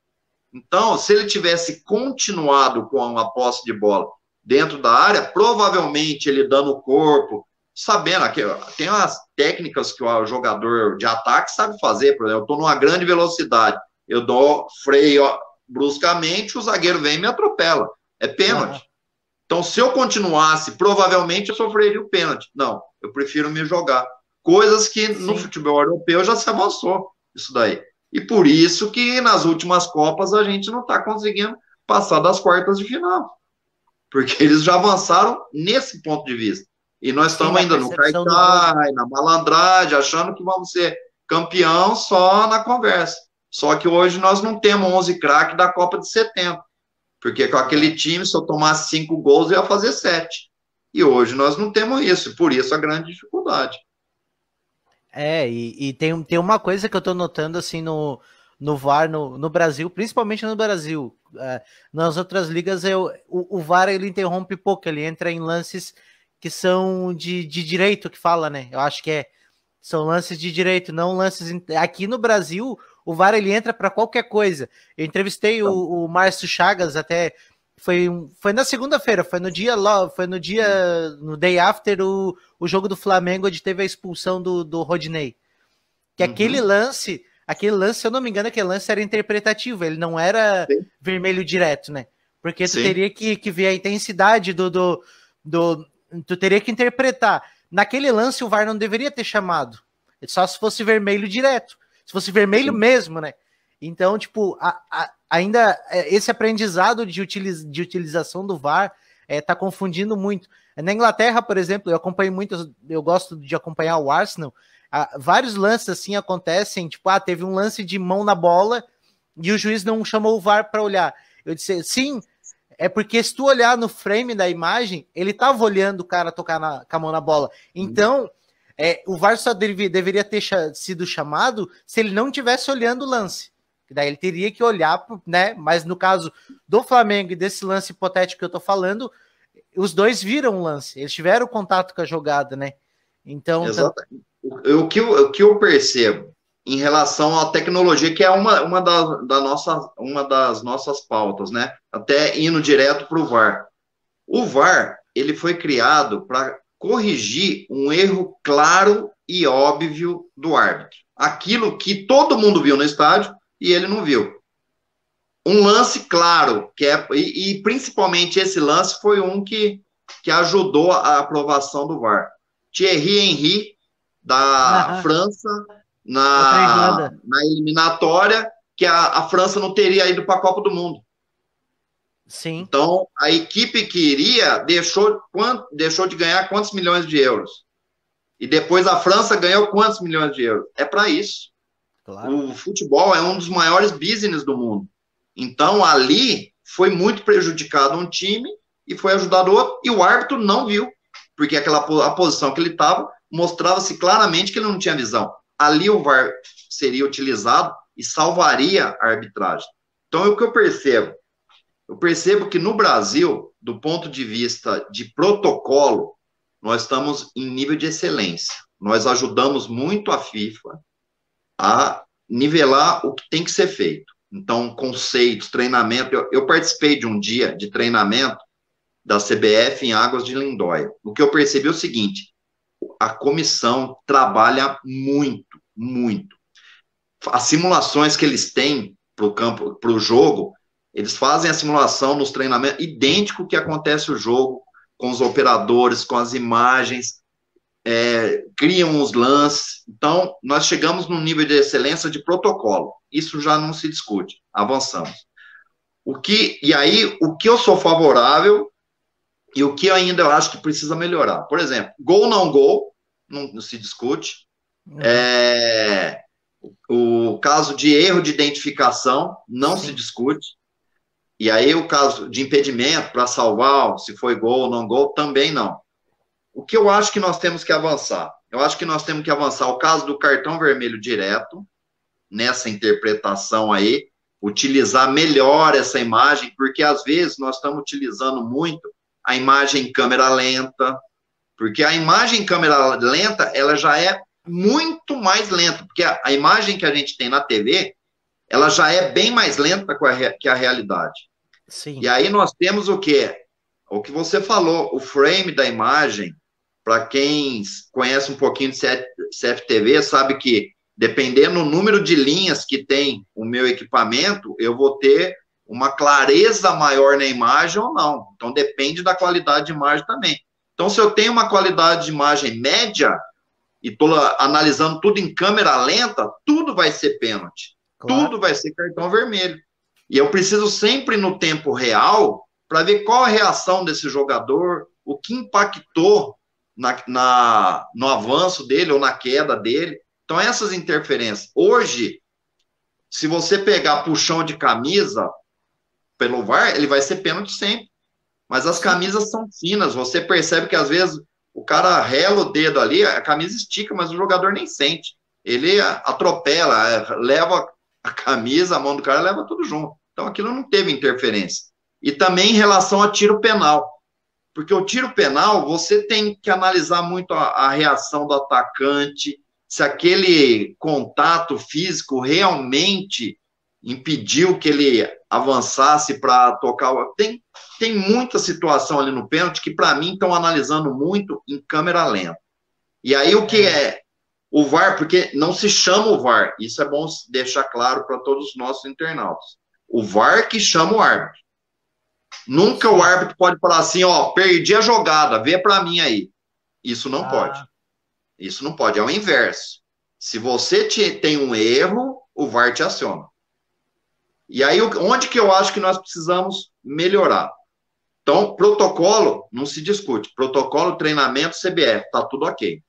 Então, se ele tivesse continuado com a posse de bola dentro da área, provavelmente ele dando o corpo, sabendo que tem umas técnicas que o jogador de ataque sabe fazer. Por exemplo, eu estou numa grande velocidade, eu dou freio bruscamente, o zagueiro vem e me atropela. É pênalti. Então, se eu continuasse, provavelmente eu sofreria o pênalti. Não, eu prefiro me jogar. Coisas que no futebol europeu já se avançou, isso daí. E por isso que nas últimas Copas a gente não está conseguindo passar das quartas de final. Porque eles já avançaram nesse ponto de vista. E nós estamos ainda no caicai, na malandragem, achando que vamos ser campeão só na conversa. Só que hoje nós não temos 11 craques da Copa de 70, porque com aquele time, se eu tomasse 5 gols, eu ia fazer 7. E hoje nós não temos isso, por isso a grande dificuldade. E tem uma coisa que eu tô notando assim no VAR no Brasil, principalmente no Brasil. Nas outras ligas, o VAR ele interrompe pouco, ele entra em lances que são de direito, que fala, né? Eu acho que são lances de direito, não lances... Aqui no Brasil, o VAR ele entra para qualquer coisa. Eu entrevistei o Márcio Chagas até... Foi na segunda-feira, foi no no day after o jogo do Flamengo, onde teve a expulsão do Rodinei. Que aquele lance, se eu não me engano, aquele lance era interpretativo, ele não era vermelho direto, né? Porque tu teria que ver a intensidade tu teria que interpretar. Naquele lance o VAR não deveria ter chamado, só se fosse vermelho direto, se fosse vermelho mesmo, né? Então, tipo, ainda esse aprendizado de utilização do VAR tá confundindo muito. Na Inglaterra, por exemplo, eu gosto de acompanhar o Arsenal, vários lances assim acontecem, tipo, teve um lance de mão na bola e o juiz não chamou o VAR para olhar. Eu disse, sim, é porque se tu olhar no frame da imagem, ele tava olhando o cara tocar com a mão na bola. Então, o VAR só deveria ter sido chamado se ele não estivesse olhando o lance. Daí ele teria que olhar, né? Mas no caso do Flamengo e desse lance hipotético que eu tô falando, os dois viram o lance, eles tiveram contato com a jogada, né? Então. Exatamente. O que eu percebo em relação à tecnologia, que é uma das nossas pautas, né? Até indo direto para o VAR. O VAR, ele foi criado para corrigir um erro claro e óbvio do árbitro. Aquilo que todo mundo viu no estádio e ele não viu. Um lance claro, e principalmente esse lance foi um que ajudou a aprovação do VAR. Thierry Henry, da França, na eliminatória, que a França não teria ido para a Copa do Mundo. Sim. Então, a equipe que iria deixou de ganhar quantos milhões de euros? E depois a França ganhou quantos milhões de euros? É para isso. Claro. O futebol é um dos maiores business do mundo. Então, ali foi muito prejudicado um time e foi ajudado outro, e o árbitro não viu, porque a posição que ele estava mostrava-se claramente que ele não tinha visão. Ali o VAR seria utilizado e salvaria a arbitragem. Então, é o que eu percebo. Eu percebo que no Brasil, do ponto de vista de protocolo, nós estamos em nível de excelência. Nós ajudamos muito a FIFA a nivelar o que tem que ser feito. Então, conceitos, treinamento. Eu participei de um dia de treinamento da CBF em Águas de Lindóia. O que eu percebi é o seguinte: a comissão trabalha muito, muito. As simulações que eles têm para o campo, para o jogo, eles fazem a simulação nos treinamentos, idêntico ao que acontece o jogo, com os operadores, com as imagens, criam os lances. Então, nós chegamos num nível de excelência de protocolo. Isso já não se discute. Avançamos. E aí, o que eu sou favorável e o que ainda eu acho que precisa melhorar. Por exemplo, gol não gol, não se discute. O caso de erro de identificação não se discute. E aí o caso de impedimento para salvar, se foi gol ou não gol, também não. O que eu acho que nós temos que avançar? Eu acho que nós temos que avançar o caso do cartão vermelho direto, nessa interpretação aí, utilizar melhor essa imagem, porque às vezes nós estamos utilizando muito a imagem em câmera lenta, porque a imagem em câmera lenta, ela já é muito mais lenta, porque a imagem que a gente tem na TV, ela já é bem mais lenta que a realidade. Sim. E aí nós temos o quê? O que você falou, o frame da imagem, para quem conhece um pouquinho de CFTV, sabe que, dependendo do número de linhas que tem o meu equipamento, eu vou ter uma clareza maior na imagem ou não. Então, depende da qualidade de imagem também. Então, se eu tenho uma qualidade de imagem média e estou analisando tudo em câmera lenta, tudo vai ser pênalti. Claro. Tudo vai ser cartão vermelho. E eu preciso sempre, no tempo real, para ver qual a reação desse jogador, o que impactou no avanço dele ou na queda dele. Então, essas interferências. Hoje, Se você pegar puxão de camisa pelo VAR, ele vai ser pênalti sempre. Mas as camisas são finas, você percebe que às vezes o cara rela o dedo ali, a camisa estica, mas o jogador nem sente. Ele atropela, leva a camisa, a mão do cara, leva tudo junto. Então aquilo não teve interferência. E também em relação a tiro penal. Porque o tiro penal, você tem que analisar muito a reação do atacante, se aquele contato físico realmente impediu que ele avançasse para tocar. Tem muita situação ali no pênalti que, para mim, estão analisando muito em câmera lenta. E aí, o que é o VAR? Porque não se chama o VAR. Isso é bom deixar claro para todos os nossos internautas. O VAR que chama o árbitro. Nunca o árbitro pode falar assim, ó, perdi a jogada, vê para mim aí. Isso não pode. Isso não pode, é o inverso. Se você tem um erro, o VAR te aciona. E aí, onde que eu acho que nós precisamos melhorar? Então, protocolo, não se discute. Protocolo, treinamento, CBF, tá tudo ok.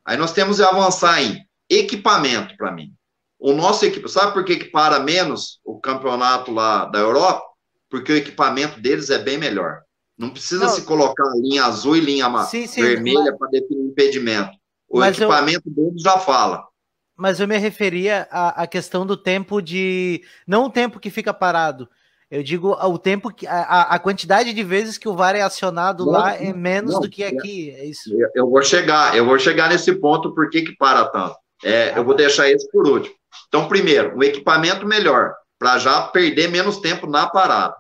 Aí nós temos que avançar em equipamento, para mim. O nosso equipamento, sabe por que para menos o campeonato lá da Europa? Porque o equipamento deles é bem melhor. Não precisa se colocar linha azul e linha vermelha para definir impedimento. O equipamento deles já fala. Mas eu me referia à questão do tempo de... Não o tempo que fica parado. Eu digo o tempo que... A quantidade de vezes que o VAR é acionado lá é menos do que aqui. É isso. Eu vou chegar nesse ponto, por que para tanto. Eu vou deixar esse por último. Então, primeiro, o equipamento melhor, para já perder menos tempo na parada.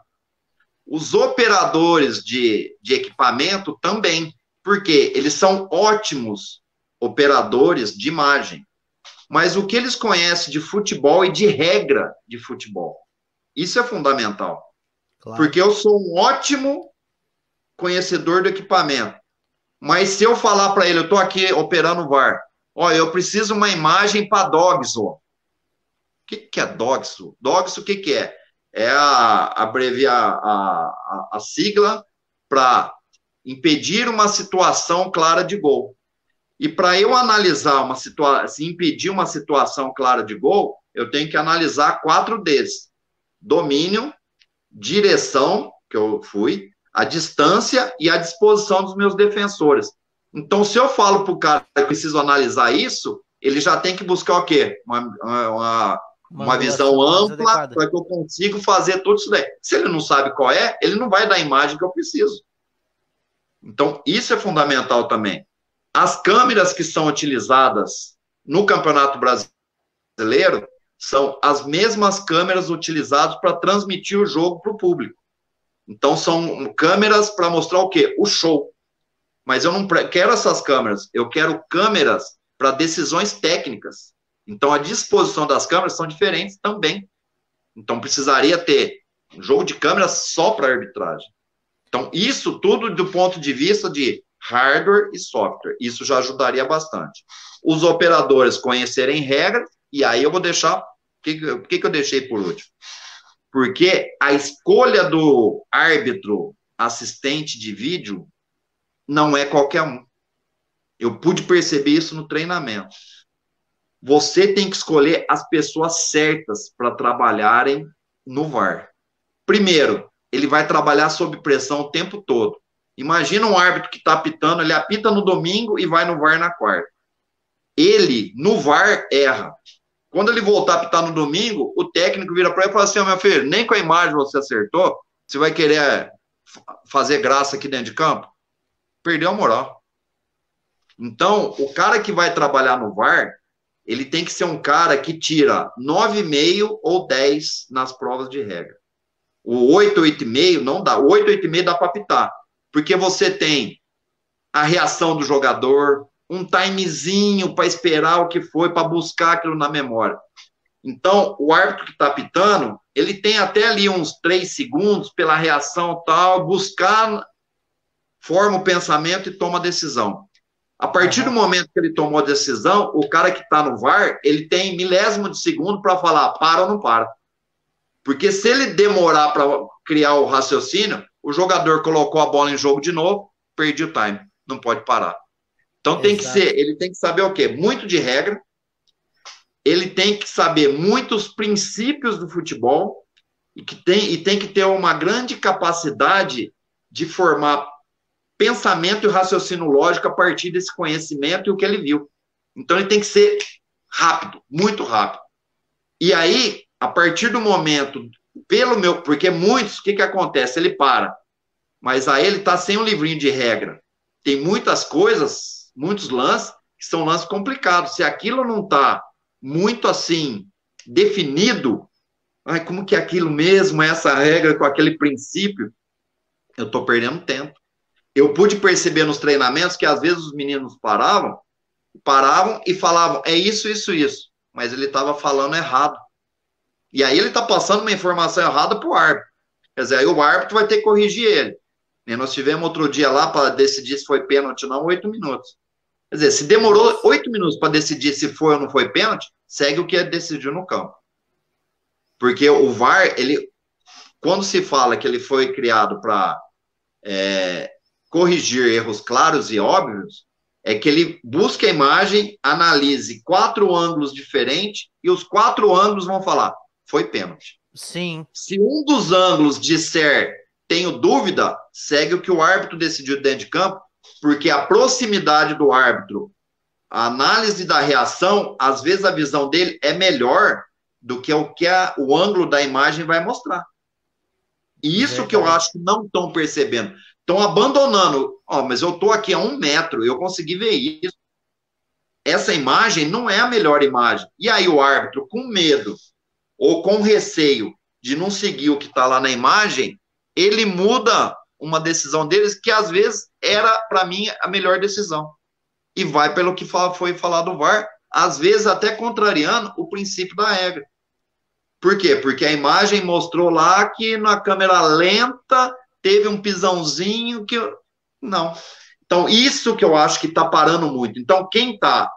Os operadores de equipamento também, porque eles são ótimos operadores de imagem. Mas o que eles conhecem de futebol e de regra de futebol. Isso é fundamental. Claro. Porque eu sou um ótimo conhecedor do equipamento. Mas se eu falar para ele, eu estou aqui operando o VAR, eu preciso uma imagem para DOGSO. O que é DOGSO? DOGSO, o que é? É a sigla para impedir uma situação clara de gol. E para eu analisar uma situação, se impedir uma situação clara de gol, eu tenho que analisar 4 deles. Domínio, direção, que eu fui, a distância e a disposição dos meus defensores. Então, se eu falo para o cara que eu preciso analisar isso, ele já tem que buscar o quê? Uma visão ampla para que eu consiga fazer tudo isso daí. Se ele não sabe qual é, ele não vai dar a imagem que eu preciso. Então, isso é fundamental também. As câmeras que são utilizadas no Campeonato Brasileiro são as mesmas câmeras utilizadas para transmitir o jogo para o público. Então, são câmeras para mostrar o quê? O show. Mas eu não quero essas câmeras, eu quero câmeras para decisões técnicas. Então, a disposição das câmeras são diferentes também. Então, precisaria ter um jogo de câmeras só para arbitragem. Então, isso tudo do ponto de vista de hardware e software. Isso já ajudaria bastante. Os operadores conhecerem regras, e aí eu vou deixar... Por que eu deixei por último? Porque a escolha do árbitro assistente de vídeo não é qualquer um. Eu pude perceber isso no treinamento. Você tem que escolher as pessoas certas para trabalharem no VAR. Primeiro, ele vai trabalhar sob pressão o tempo todo. Imagina um árbitro que está apitando, ele apita no domingo e vai no VAR na quarta. Ele, no VAR, erra. Quando ele voltar a apitar no domingo, o técnico vira para ele e fala assim, meu filho, nem com a imagem você acertou, você vai querer fazer graça aqui dentro de campo? Perdeu a moral. Então, o cara que vai trabalhar no VAR, ele tem que ser um cara que tira 9,5 ou 10 nas provas de regra. O 8, 8,5 não dá. O 8, 8,5 dá para apitar. Porque você tem a reação do jogador, um timezinho para esperar o que foi, para buscar aquilo na memória. Então, o árbitro que está apitando, ele tem até ali uns 3 segundos pela reação tal, buscar, forma o pensamento e toma a decisão. A partir do momento que ele tomou a decisão, o cara que está no VAR, ele tem milésimo de segundo para falar, para ou não para. Porque se ele demorar para criar o raciocínio, o jogador colocou a bola em jogo de novo, perdi o time, não pode parar. Então tem que ser, ele tem que saber o quê? Muito de regra, ele tem que saber muitos princípios do futebol e tem que ter uma grande capacidade de formar pensamento e raciocínio lógico a partir desse conhecimento e o que ele viu. Então, ele tem que ser rápido, muito rápido. E aí, a partir do momento, porque muitos, o que acontece? Ele para, mas aí ele está sem um livrinho de regra. Tem muitas coisas, muitos lances, que são lances complicados. Se aquilo não está muito assim, definido, como que é aquilo mesmo, essa regra com aquele princípio, eu estou perdendo tempo. Eu pude perceber nos treinamentos que às vezes os meninos paravam e falavam, é isso, isso, isso. Mas ele estava falando errado. E aí ele está passando uma informação errada para o árbitro. Quer dizer, aí o árbitro vai ter que corrigir ele. E nós tivemos outro dia lá para decidir se foi pênalti ou não, 8 minutos. Quer dizer, se demorou 8 minutos para decidir se foi ou não foi pênalti, segue o que ele decidiu no campo. Porque o VAR, quando se fala que ele foi criado para corrigir erros claros e óbvios, é que ele busca a imagem, analise 4 ângulos diferentes e os 4 ângulos vão falar, foi pênalti. Sim. Se um dos ângulos disser, tenho dúvida, segue o que o árbitro decidiu dentro de campo, porque a proximidade do árbitro, a análise da reação, às vezes a visão dele é melhor do que o ângulo da imagem vai mostrar. E isso que eu acho que não estão percebendo. Estão abandonando. Mas eu estou aqui a 1 metro, eu consegui ver isso. Essa imagem não é a melhor imagem. E aí o árbitro, com medo ou com receio de não seguir o que está lá na imagem, ele muda uma decisão deles que às vezes era, para mim, a melhor decisão. E vai pelo que foi falado do VAR, às vezes até contrariando o princípio da regra. Por quê? Porque a imagem mostrou lá que na câmera lenta teve um pisãozinho que... Não. Então, isso que eu acho que está parando muito. Então, quem está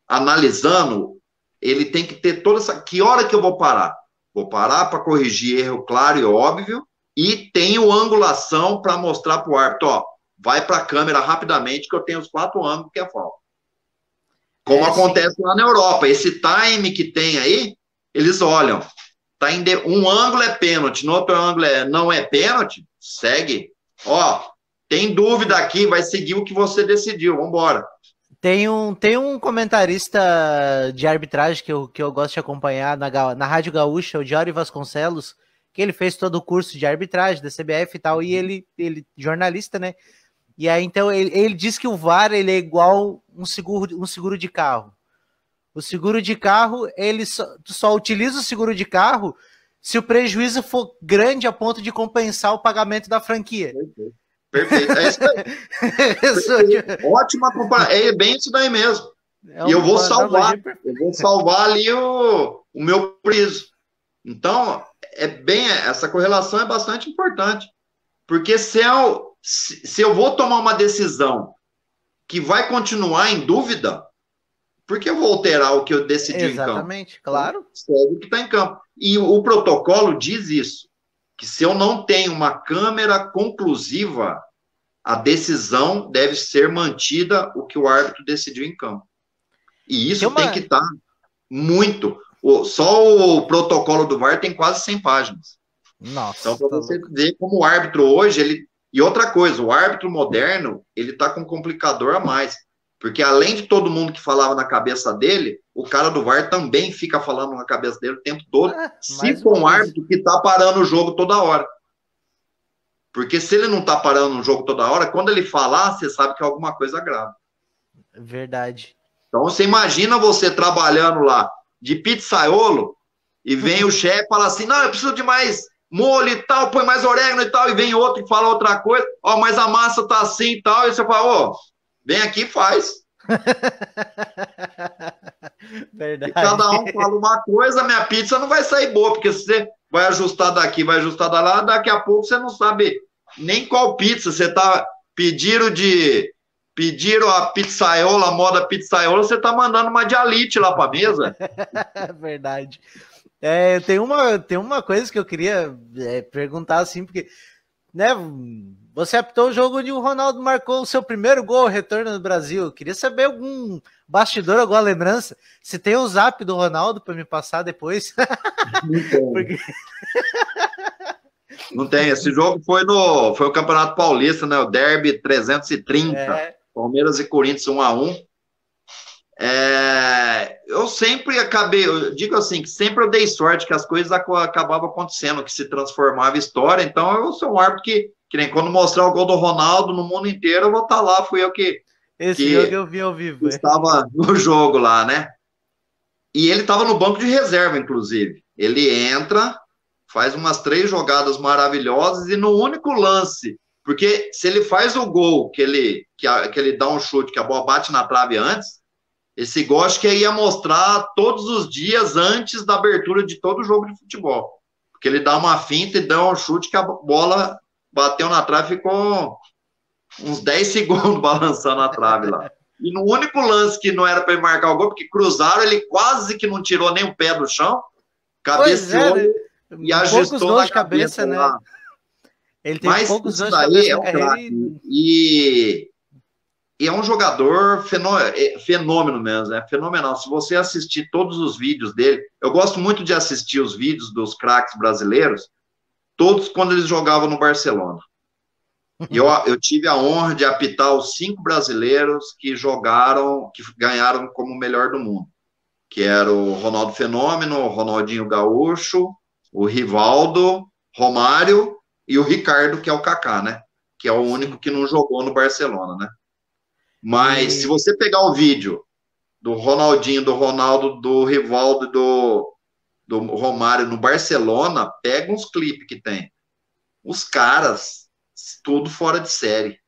analisando, ele tem que ter toda essa... Que hora que eu vou parar? Vou parar para corrigir erro claro e óbvio e tenho angulação para mostrar para o árbitro, vai para a câmera rapidamente que eu tenho os 4 ângulos que é falta. Como acontece lá na Europa. Esse time que tem aí, eles olham. Um ângulo é pênalti, no outro ângulo não é pênalti, segue. Tem dúvida aqui, vai seguir o que você decidiu, vamos embora. Tem um comentarista de arbitragem que eu gosto de acompanhar na Rádio Gaúcha, o Diori Vasconcelos, que ele fez todo o curso de arbitragem da CBF e tal, e ele jornalista, né? E aí, então, ele diz que o VAR ele é igual um seguro de carro. O seguro de carro, tu só utiliza o seguro de carro se o prejuízo for grande a ponto de compensar o pagamento da franquia. Perfeito. É isso aí. Ótima comparação. É bem isso daí mesmo. E eu vou salvar ali o meu preço. Então, essa correlação é bastante importante. Porque se eu vou tomar uma decisão que vai continuar em dúvida, por que eu vou alterar o que eu decidi em campo? Exatamente, claro. Segue o que está em campo. E o protocolo diz isso, que se eu não tenho uma câmera conclusiva, a decisão deve ser mantida o que o árbitro decidiu em campo. E isso tem que estar muito... Só o protocolo do VAR tem quase 100 páginas. Nossa. Então, para você ver como o árbitro hoje... E outra coisa, o árbitro moderno, ele está com um complicador a mais. Porque além de todo mundo que falava na cabeça dele, o cara do VAR também fica falando na cabeça dele o tempo todo, se for um árbitro que está parando o jogo toda hora. Porque se ele não está parando o jogo toda hora, quando ele falar, você sabe que é alguma coisa grave. Verdade. Então você imagina você trabalhando lá de pizzaiolo e vem o chefe e fala assim, não, eu preciso de mais molho e tal, põe mais orégano e tal, e vem outro e fala outra coisa, mas a massa tá assim e tal, e você fala, vem aqui e faz. Verdade. E cada um fala uma coisa, minha pizza não vai sair boa, porque se você vai ajustar daqui, vai ajustar da lá, daqui a pouco você não sabe nem qual pizza, você tá pediram a pizzaiola, a moda pizzaiola, você tá mandando uma dialite lá pra mesa. Verdade. Tem uma coisa que eu queria perguntar assim, porque, né, Você apitou o jogo onde o Ronaldo marcou o seu primeiro gol, retorno no Brasil. Queria saber algum bastidor, alguma lembrança. Se tem o zap do Ronaldo para me passar depois. Não tem. Porque... Não tem. Esse jogo foi o Campeonato Paulista, né? O Derby 330. Palmeiras e Corinthians 1-1. Eu sempre acabei, eu digo assim, que sempre eu dei sorte que as coisas acabavam acontecendo, que se transformava em história. Então eu sou um árbitro que nem quando mostrar o gol do Ronaldo no mundo inteiro, eu vou estar lá. Fui eu que jogo eu vi ao vivo. Estava no jogo lá, né? E ele estava no banco de reserva, inclusive. Ele entra, faz umas 3 jogadas maravilhosas e no único lance, porque se ele faz o gol, que ele dá um chute, que a bola bate na trave antes, esse gol acho que ia mostrar todos os dias antes da abertura de todo jogo de futebol. Porque ele dá uma finta e dá um chute que a bola bateu na trave e ficou uns 10 segundos balançando a trave lá. E no único lance que não era para ele marcar o gol, porque cruzaram, ele quase que não tirou nem o pé do chão, cabeceou e ajustou na cabeça, né? Lá. Ele tem poucos anos de cabeça na carreira. E é um jogador fenômeno mesmo, é fenomenal. Se você assistir todos os vídeos dele, eu gosto muito de assistir os vídeos dos craques brasileiros, todos quando eles jogavam no Barcelona. E eu tive a honra de apitar os 5 brasileiros que ganharam como o melhor do mundo, que era o Ronaldo Fenômeno, o Ronaldinho Gaúcho, o Rivaldo, Romário e o Ricardo, que é o Kaká, né? Que é o único que não jogou no Barcelona, né? Mas se você pegar o vídeo do Ronaldinho, do Ronaldo, do Rivaldo e do Romário no Barcelona, pega uns clipes que tem. Os caras, tudo fora de série.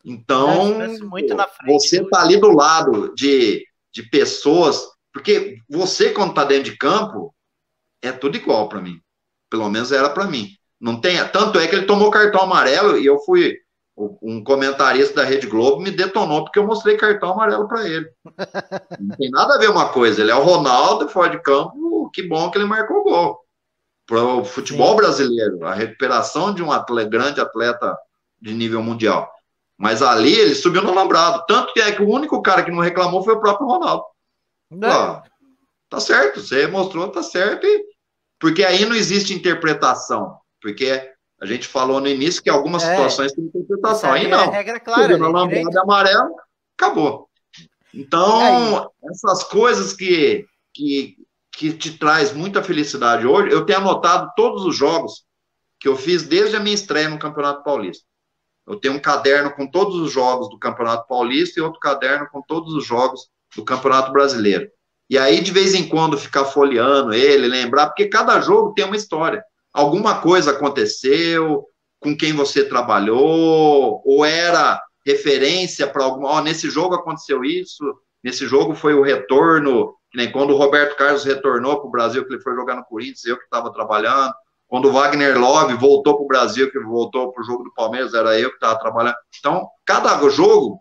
Então, muito na frente, você tá ali do lado de pessoas, porque você, quando tá dentro de campo, é tudo igual para mim. Pelo menos era para mim. Não tem, tanto é que ele tomou cartão amarelo e eu fui... Um comentarista da Rede Globo me detonou porque eu mostrei cartão amarelo para ele. Não tem nada a ver uma coisa. Ele é o Ronaldo, fora de campo, que bom que ele marcou o gol. Para o futebol brasileiro, a recuperação de um grande atleta de nível mundial. Mas ali ele subiu no alambrado. Tanto que o único cara que não reclamou foi o próprio Ronaldo. Tá certo, você mostrou, tá certo. Porque aí não existe interpretação. Porque... A gente falou no início que algumas situações têm interpretação. Aí não. Regra clara. No alambrado amarelo, acabou. Então, essas coisas que te traz muita felicidade hoje, eu tenho anotado todos os jogos que eu fiz desde a minha estreia no Campeonato Paulista. Eu tenho um caderno com todos os jogos do Campeonato Paulista e outro caderno com todos os jogos do Campeonato Brasileiro. E aí, de vez em quando, ficar folheando ele, lembrar, porque cada jogo tem uma história. Alguma coisa aconteceu, com quem você trabalhou, ou era referência para alguma... nesse jogo aconteceu isso, nesse jogo foi o retorno, que nem quando o Roberto Carlos retornou para o Brasil, que ele foi jogar no Corinthians, eu que estava trabalhando, quando o Wagner Love voltou para o Brasil, que voltou para o jogo do Palmeiras, era eu que estava trabalhando. Então, cada jogo,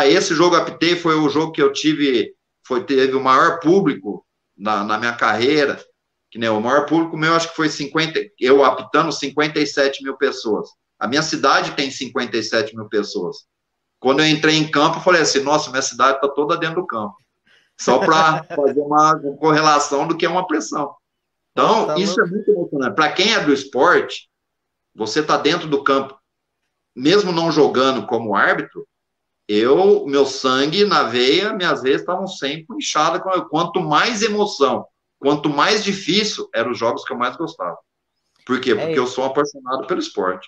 esse jogo apitei foi o jogo que eu teve o maior público na minha carreira, que nem o maior público meu, acho que foi eu apitando 57 mil pessoas. A minha cidade tem 57 mil pessoas. Quando eu entrei em campo, eu falei assim, nossa, minha cidade está toda dentro do campo. Só para fazer uma correlação do que é uma pressão. Então, isso é muito emocionante. Para quem é do esporte, você está dentro do campo, mesmo não jogando como árbitro, meu sangue na veia, minhas veias estavam sempre inchadas. Quanto mais emoção, quanto mais difícil, eram os jogos que eu mais gostava. Por quê? Porque eu sou apaixonado pelo esporte.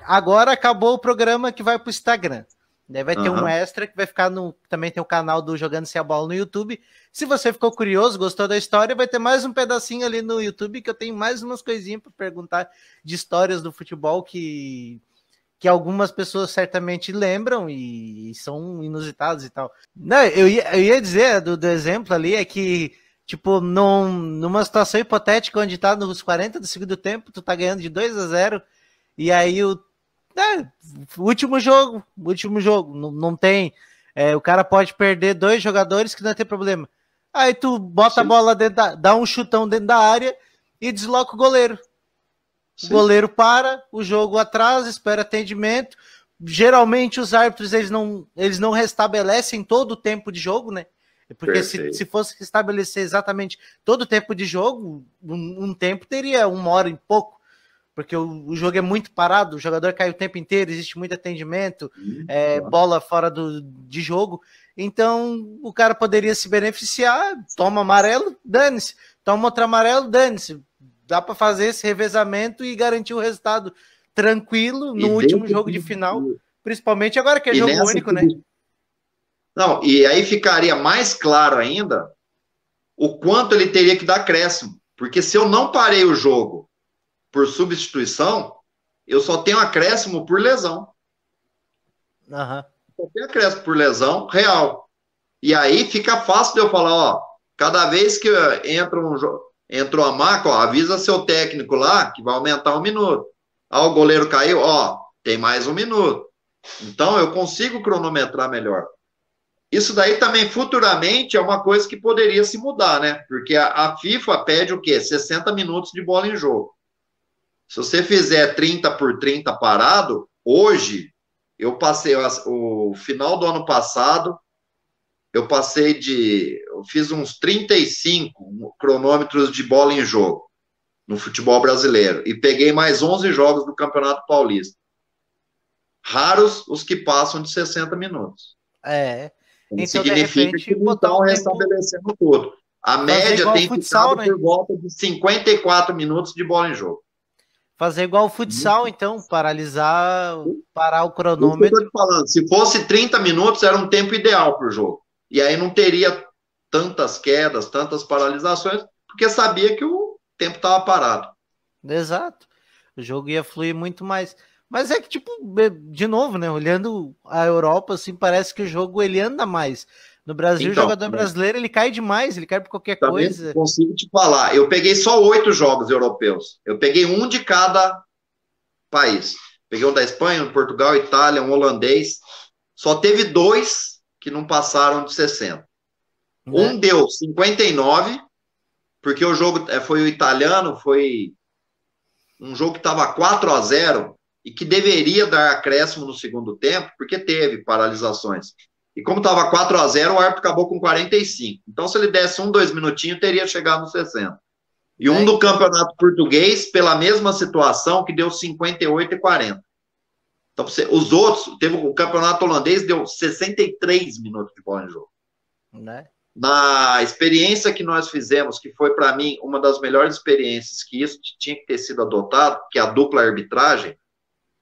Agora acabou o programa que vai para o Instagram. Daí vai ter um extra que vai ficar também tem o canal do Jogando Sem a Bola no YouTube. Se você ficou curioso, gostou da história, vai ter mais um pedacinho ali no YouTube que eu tenho mais umas coisinhas para perguntar de histórias do futebol que algumas pessoas certamente lembram e são inusitadas e tal. Não, eu ia dizer do exemplo ali é que tipo, numa situação hipotética onde tá nos 40 do segundo tempo, tu tá ganhando de 2-0 e aí o último jogo, não tem, o cara pode perder 2 jogadores que não tem problema. Aí tu bota a bola dentro dá um chutão dentro da área e desloca o goleiro. O goleiro para, o jogo atrasa, espera atendimento. Geralmente os árbitros eles não restabelecem todo o tempo de jogo, né? Porque se fosse restabelecer exatamente todo o tempo de jogo, um tempo teria 1 hora e pouco, porque o jogo é muito parado, o jogador cai o tempo inteiro, existe muito atendimento, bola fora de jogo. Então o cara poderia se beneficiar, toma amarelo, dane-se, toma outro amarelo, dane-se. Dá para fazer esse revezamento e garantir o resultado tranquilo no último jogo de final, principalmente agora que é jogo único, né? Não, e aí ficaria mais claro ainda o quanto ele teria que dar acréscimo, porque se eu não parei o jogo por substituição, eu só tenho acréscimo por lesão. Uhum. Só tenho acréscimo por lesão real. E aí fica fácil de eu falar, ó, cada vez que entrou a maca, ó, avisa seu técnico lá que vai aumentar 1 minuto. Ah, o goleiro caiu, ó, tem mais 1 minuto. Então eu consigo cronometrar melhor. Isso daí também futuramente é uma coisa que poderia se mudar, né? Porque a FIFA pede o quê? 60 minutos de bola em jogo. Se você fizer 30 por 30 parado, hoje, eu passei o final do ano passado, eu fiz uns 35 cronômetros de bola em jogo no futebol brasileiro e peguei mais 11 jogos do Campeonato Paulista. Raros os que passam de 60 minutos. Então, significa que não estão restabelecendo tudo. A média tem futsal, ficado por volta de 54 minutos de bola em jogo. Fazer igual o futsal, então, parar o cronômetro. Eu tô te falando, se fosse 30 minutos, era um tempo ideal para o jogo. E aí não teria tantas quedas, tantas paralisações, porque sabia que o tempo estava parado. Exato. O jogo ia fluir muito mais. Mas é que, tipo, de novo, né? Olhando a Europa, assim, parece que o jogo ele anda mais. No Brasil, então, o jogador brasileiro, ele cai demais, ele cai por qualquer coisa. Consigo te falar. Eu peguei só 8 jogos europeus. Eu peguei um de cada país. Peguei um da Espanha, um de Portugal, Itália, um holandês. Só teve 2 que não passaram de 60. Um deu 59, porque o jogo foi o italiano, foi um jogo que estava 4-0 e que deveria dar acréscimo no segundo tempo, porque teve paralisações. E como estava 4-0, o árbitro acabou com 45. Então, se ele desse 2 minutinhos, teria chegado nos 60. E um do campeonato português, pela mesma situação, que deu 58 e 40. Então, os outros, teve o campeonato holandês, deu 63 minutos de bola em jogo. Na experiência que nós fizemos, que foi, para mim, uma das melhores experiências, que isso tinha que ter sido adotado, que é a dupla arbitragem,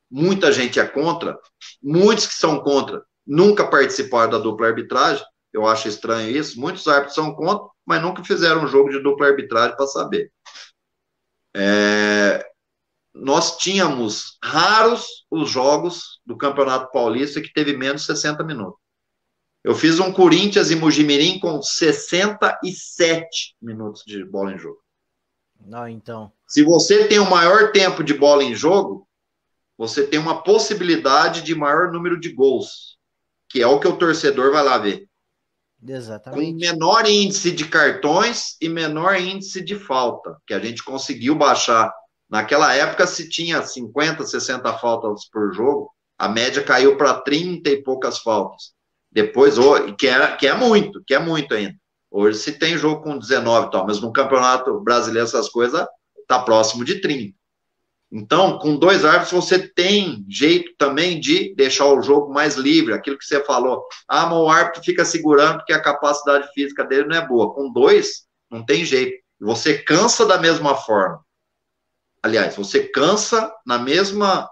muita gente é contra, muitos que são contra nunca participaram da dupla arbitragem, eu acho estranho isso, muitos árbitros são contra, mas nunca fizeram um jogo de dupla arbitragem para saber. Nós tínhamos raros os jogos do Campeonato Paulista que teve menos de 60 minutos. Eu fiz um Corinthians e Mojimirim com 67 minutos de bola em jogo. Então. Se você tem o maior tempo de bola em jogo, você tem uma possibilidade de maior número de gols, que é o que o torcedor vai lá ver. Exatamente. Com menor índice de cartões e menor índice de falta, que a gente conseguiu baixar. Naquela época, se tinha 50, 60 faltas por jogo, a média caiu para 30 e poucas faltas. Depois, que é muito ainda. Hoje se tem jogo com 19 e tal, mas no Campeonato Brasileiro essas coisas tá próximo de 30. Então, com 2 árbitros, você tem jeito também de deixar o jogo mais livre, aquilo que você falou. Mas o árbitro fica segurando porque a capacidade física dele não é boa. Com 2, não tem jeito. Você cansa da mesma forma. Aliás, você cansa na mesma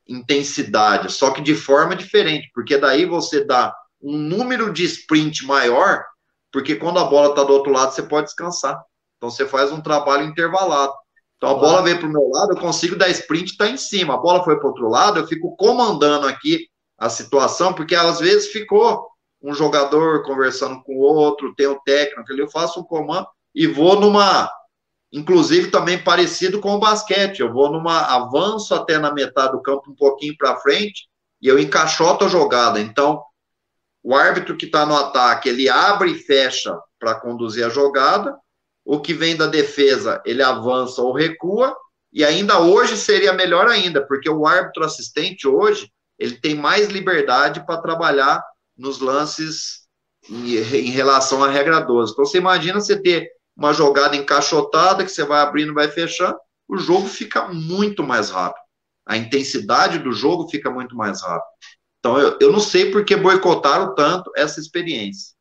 intensidade, só que de forma diferente, porque daí você dá um número de sprint maior, porque quando a bola está do outro lado, você pode descansar. Então, você faz um trabalho intervalado. Então, a bola veio para o meu lado, eu consigo dar sprint e tá em cima. A bola foi para o outro lado, eu fico comandando aqui a situação, porque às vezes ficou um jogador conversando com o outro, tem o técnico ali, eu faço um comando e vou inclusive também parecido com o basquete, eu vou avanço até na metade do campo, um pouquinho para frente, e eu encaixoto a jogada. Então, o árbitro que está no ataque, ele abre e fecha para conduzir a jogada, o que vem da defesa, ele avança ou recua, E ainda hoje seria melhor ainda, porque o árbitro assistente hoje, ele tem mais liberdade para trabalhar nos lances em relação à regra 12. Então, você imagina você ter uma jogada encaixotada, que você vai abrindo, vai fechando, o jogo fica muito mais rápido. A intensidade do jogo fica muito mais rápido. Então, eu não sei por que boicotaram tanto essa experiência.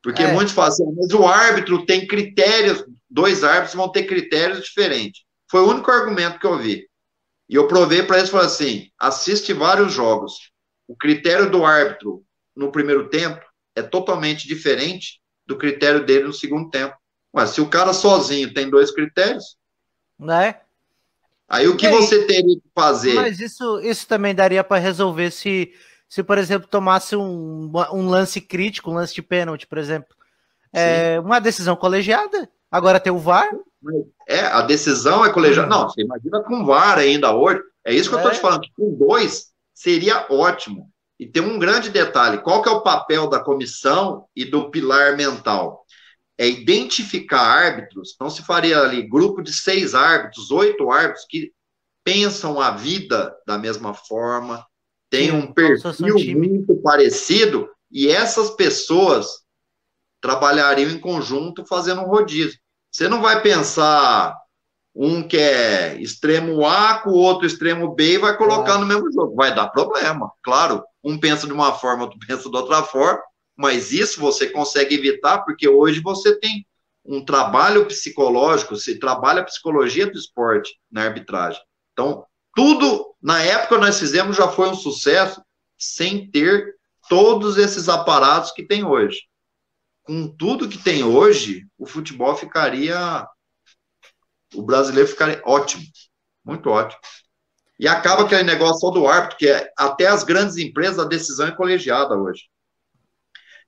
Porque muitos falam assim, mas o árbitro tem critérios, 2 árbitros vão ter critérios diferentes. Foi o único argumento que eu vi. E eu provei para eles, falei assim, assiste vários jogos. O critério do árbitro no primeiro tempo é totalmente diferente do critério dele no segundo tempo. Mas se o cara sozinho tem 2 critérios, né? Aí o que você teria que fazer? Mas isso também daria para resolver se, por exemplo, tomasse um lance crítico, um lance de pênalti, por exemplo. Uma decisão colegiada. Agora tem o VAR. A decisão é colegiada. Não, você imagina com VAR ainda hoje. É isso que eu estou te falando, que com 2 seria ótimo. E tem um grande detalhe. Qual que é o papel da comissão e do pilar mental? É identificar árbitros. Então, se faria ali grupo de 6 árbitros, 8 árbitros que pensam a vida da mesma forma, têm um perfil muito parecido, e essas pessoas trabalhariam em conjunto fazendo um rodízio. Você não vai pensar um que é extremo A com o outro extremo B e vai colocar no mesmo jogo. Vai dar problema, claro. Um pensa de uma forma, outro pensa de outra forma, mas isso você consegue evitar, porque hoje você tem um trabalho psicológico, se trabalha a psicologia do esporte na arbitragem. Então, tudo, na época nós fizemos, já foi um sucesso, sem ter todos esses aparatos que tem hoje. Com tudo que tem hoje, o futebol ficaria... O brasileiro ficaria ótimo, muito ótimo. E acaba aquele negócio só do árbitro, que até as grandes empresas, a decisão é colegiada hoje.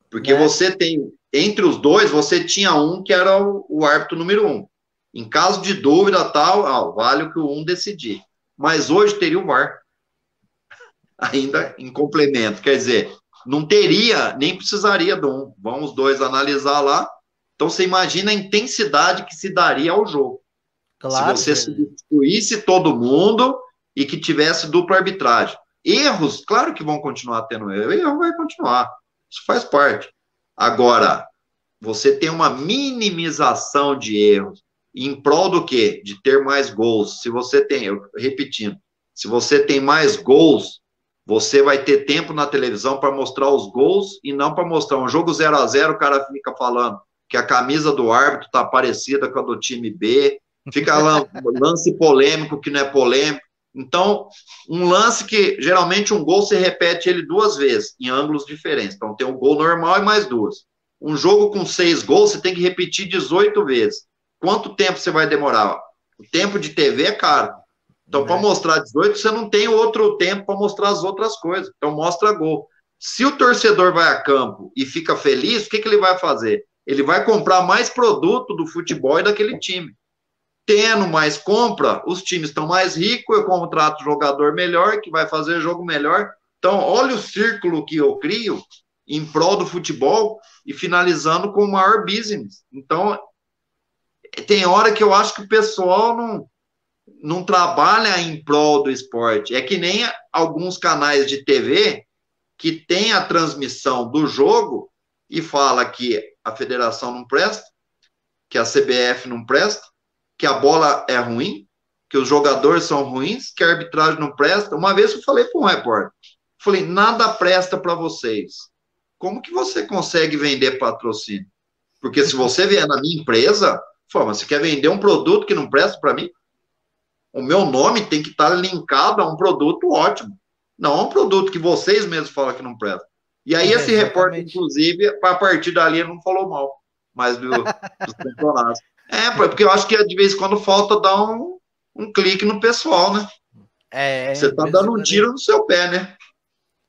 Porque você tem, entre os 2, você tinha um que era o árbitro número 1. Em caso de dúvida, tal, vale o que o 1 decidir. Mas hoje teria o VAR. Ainda em complemento. Quer dizer, não teria, nem precisaria do 1. Vão os 2 analisar lá. Então, você imagina a intensidade que se daria ao jogo. Claro, se você substituísse todo mundo e que tivesse dupla arbitragem. Erros, claro que vão continuar tendo erro. Erro vai continuar. Isso faz parte. Agora, você tem uma minimização de erros em prol do quê? De ter mais gols. Se você tem, repetindo, se você tem mais gols, você vai ter tempo na televisão para mostrar os gols e não para mostrar um jogo 0-0, o cara fica falando que a camisa do árbitro está parecida com a do time B, fica lance polêmico que não é polêmico. Então, um lance que, geralmente, um gol, você repete ele 2 vezes, em ângulos diferentes. Então, tem um gol normal e mais 2. Um jogo com 6 gols, você tem que repetir 18 vezes. Quanto tempo você vai demorar? O tempo de TV é caro. Então, para mostrar 18, você não tem outro tempo para mostrar as outras coisas. Então, mostra gol. Se o torcedor vai a campo e fica feliz, o que ele vai fazer? Ele vai comprar mais produto do futebol e daquele time. Tendo mais compra, os times estão mais ricos, eu contrato jogador melhor, que vai fazer jogo melhor. Então, olha o círculo que eu crio em prol do futebol e finalizando com o maior business. Então, tem hora que eu acho que o pessoal não trabalha em prol do esporte. É que nem alguns canais de TV que tem a transmissão do jogo e fala que a federação não presta, que a CBF não presta, que a bola é ruim, que os jogadores são ruins, que a arbitragem não presta. Uma vez eu falei para um repórter, falei, nada presta para vocês. Como que você consegue vender patrocínio? Porque se você vier na minha empresa, mas você quer vender um produto que não presta para mim? O meu nome tem que estar linkado a um produto ótimo, não a um produto que vocês mesmos falam que não presta. E aí esse repórter, inclusive, a partir dali ele não falou mal, mas dos campeonatos. Porque eu acho que de vez em quando falta dar um clique no pessoal, né? Você tá dando um tiro no seu pé, né?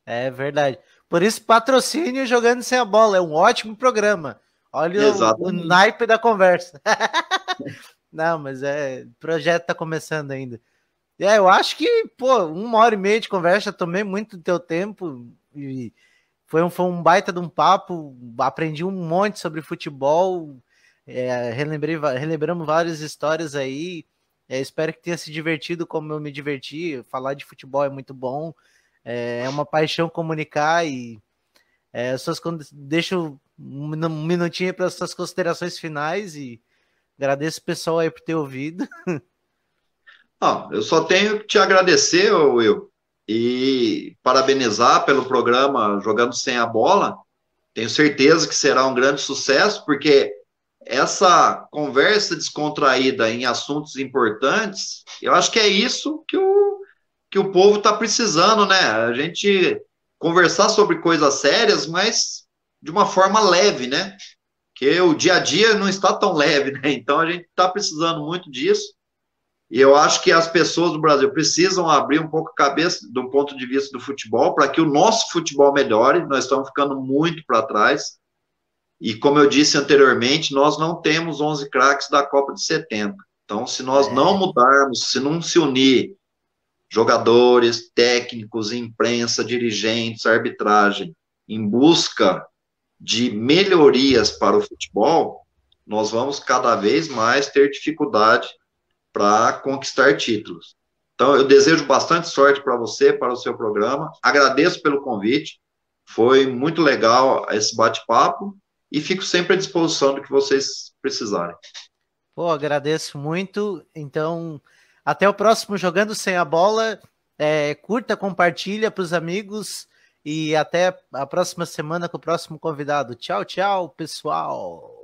É verdade. Por isso, patrocínio Jogando Sem a Bola. É um ótimo programa. Olha o naipe da conversa. Não, mas o projeto tá começando ainda. Eu acho que, 1h30 de conversa, tomei muito do teu tempo e foi um baita de um papo, aprendi um monte sobre futebol, relembramos várias histórias aí Espero que tenha se divertido como eu me diverti. Falar de futebol é muito bom. É uma paixão comunicar e deixo um minutinho para as suas considerações finais e agradeço o pessoal aí por ter ouvido. Eu só tenho que te agradecer, Will, e parabenizar pelo programa Jogando Sem a Bola. Tenho certeza que será um grande sucesso, porque essa conversa descontraída em assuntos importantes, eu acho que é isso que o povo está precisando, né? A gente conversar sobre coisas sérias, mas de uma forma leve, né? Porque o dia a dia não está tão leve, né? Então a gente está precisando muito disso. E eu acho que as pessoas do Brasil precisam abrir um pouco a cabeça do ponto de vista do futebol para que o nosso futebol melhore. Nós estamos ficando muito para trás. E como eu disse anteriormente, nós não temos 11 craques da Copa de 70. Então, se nós não mudarmos, se não se unir jogadores, técnicos, imprensa, dirigentes, arbitragem, em busca de melhorias para o futebol, nós vamos cada vez mais ter dificuldade para conquistar títulos. Então, eu desejo bastante sorte para você, para o seu programa. Agradeço pelo convite. Foi muito legal esse bate-papo e fico sempre à disposição do que vocês precisarem. Pô, agradeço muito. Então, até o próximo Jogando Sem a Bola. Curta, compartilha para os amigos e até a próxima semana com o próximo convidado. Tchau, tchau, pessoal.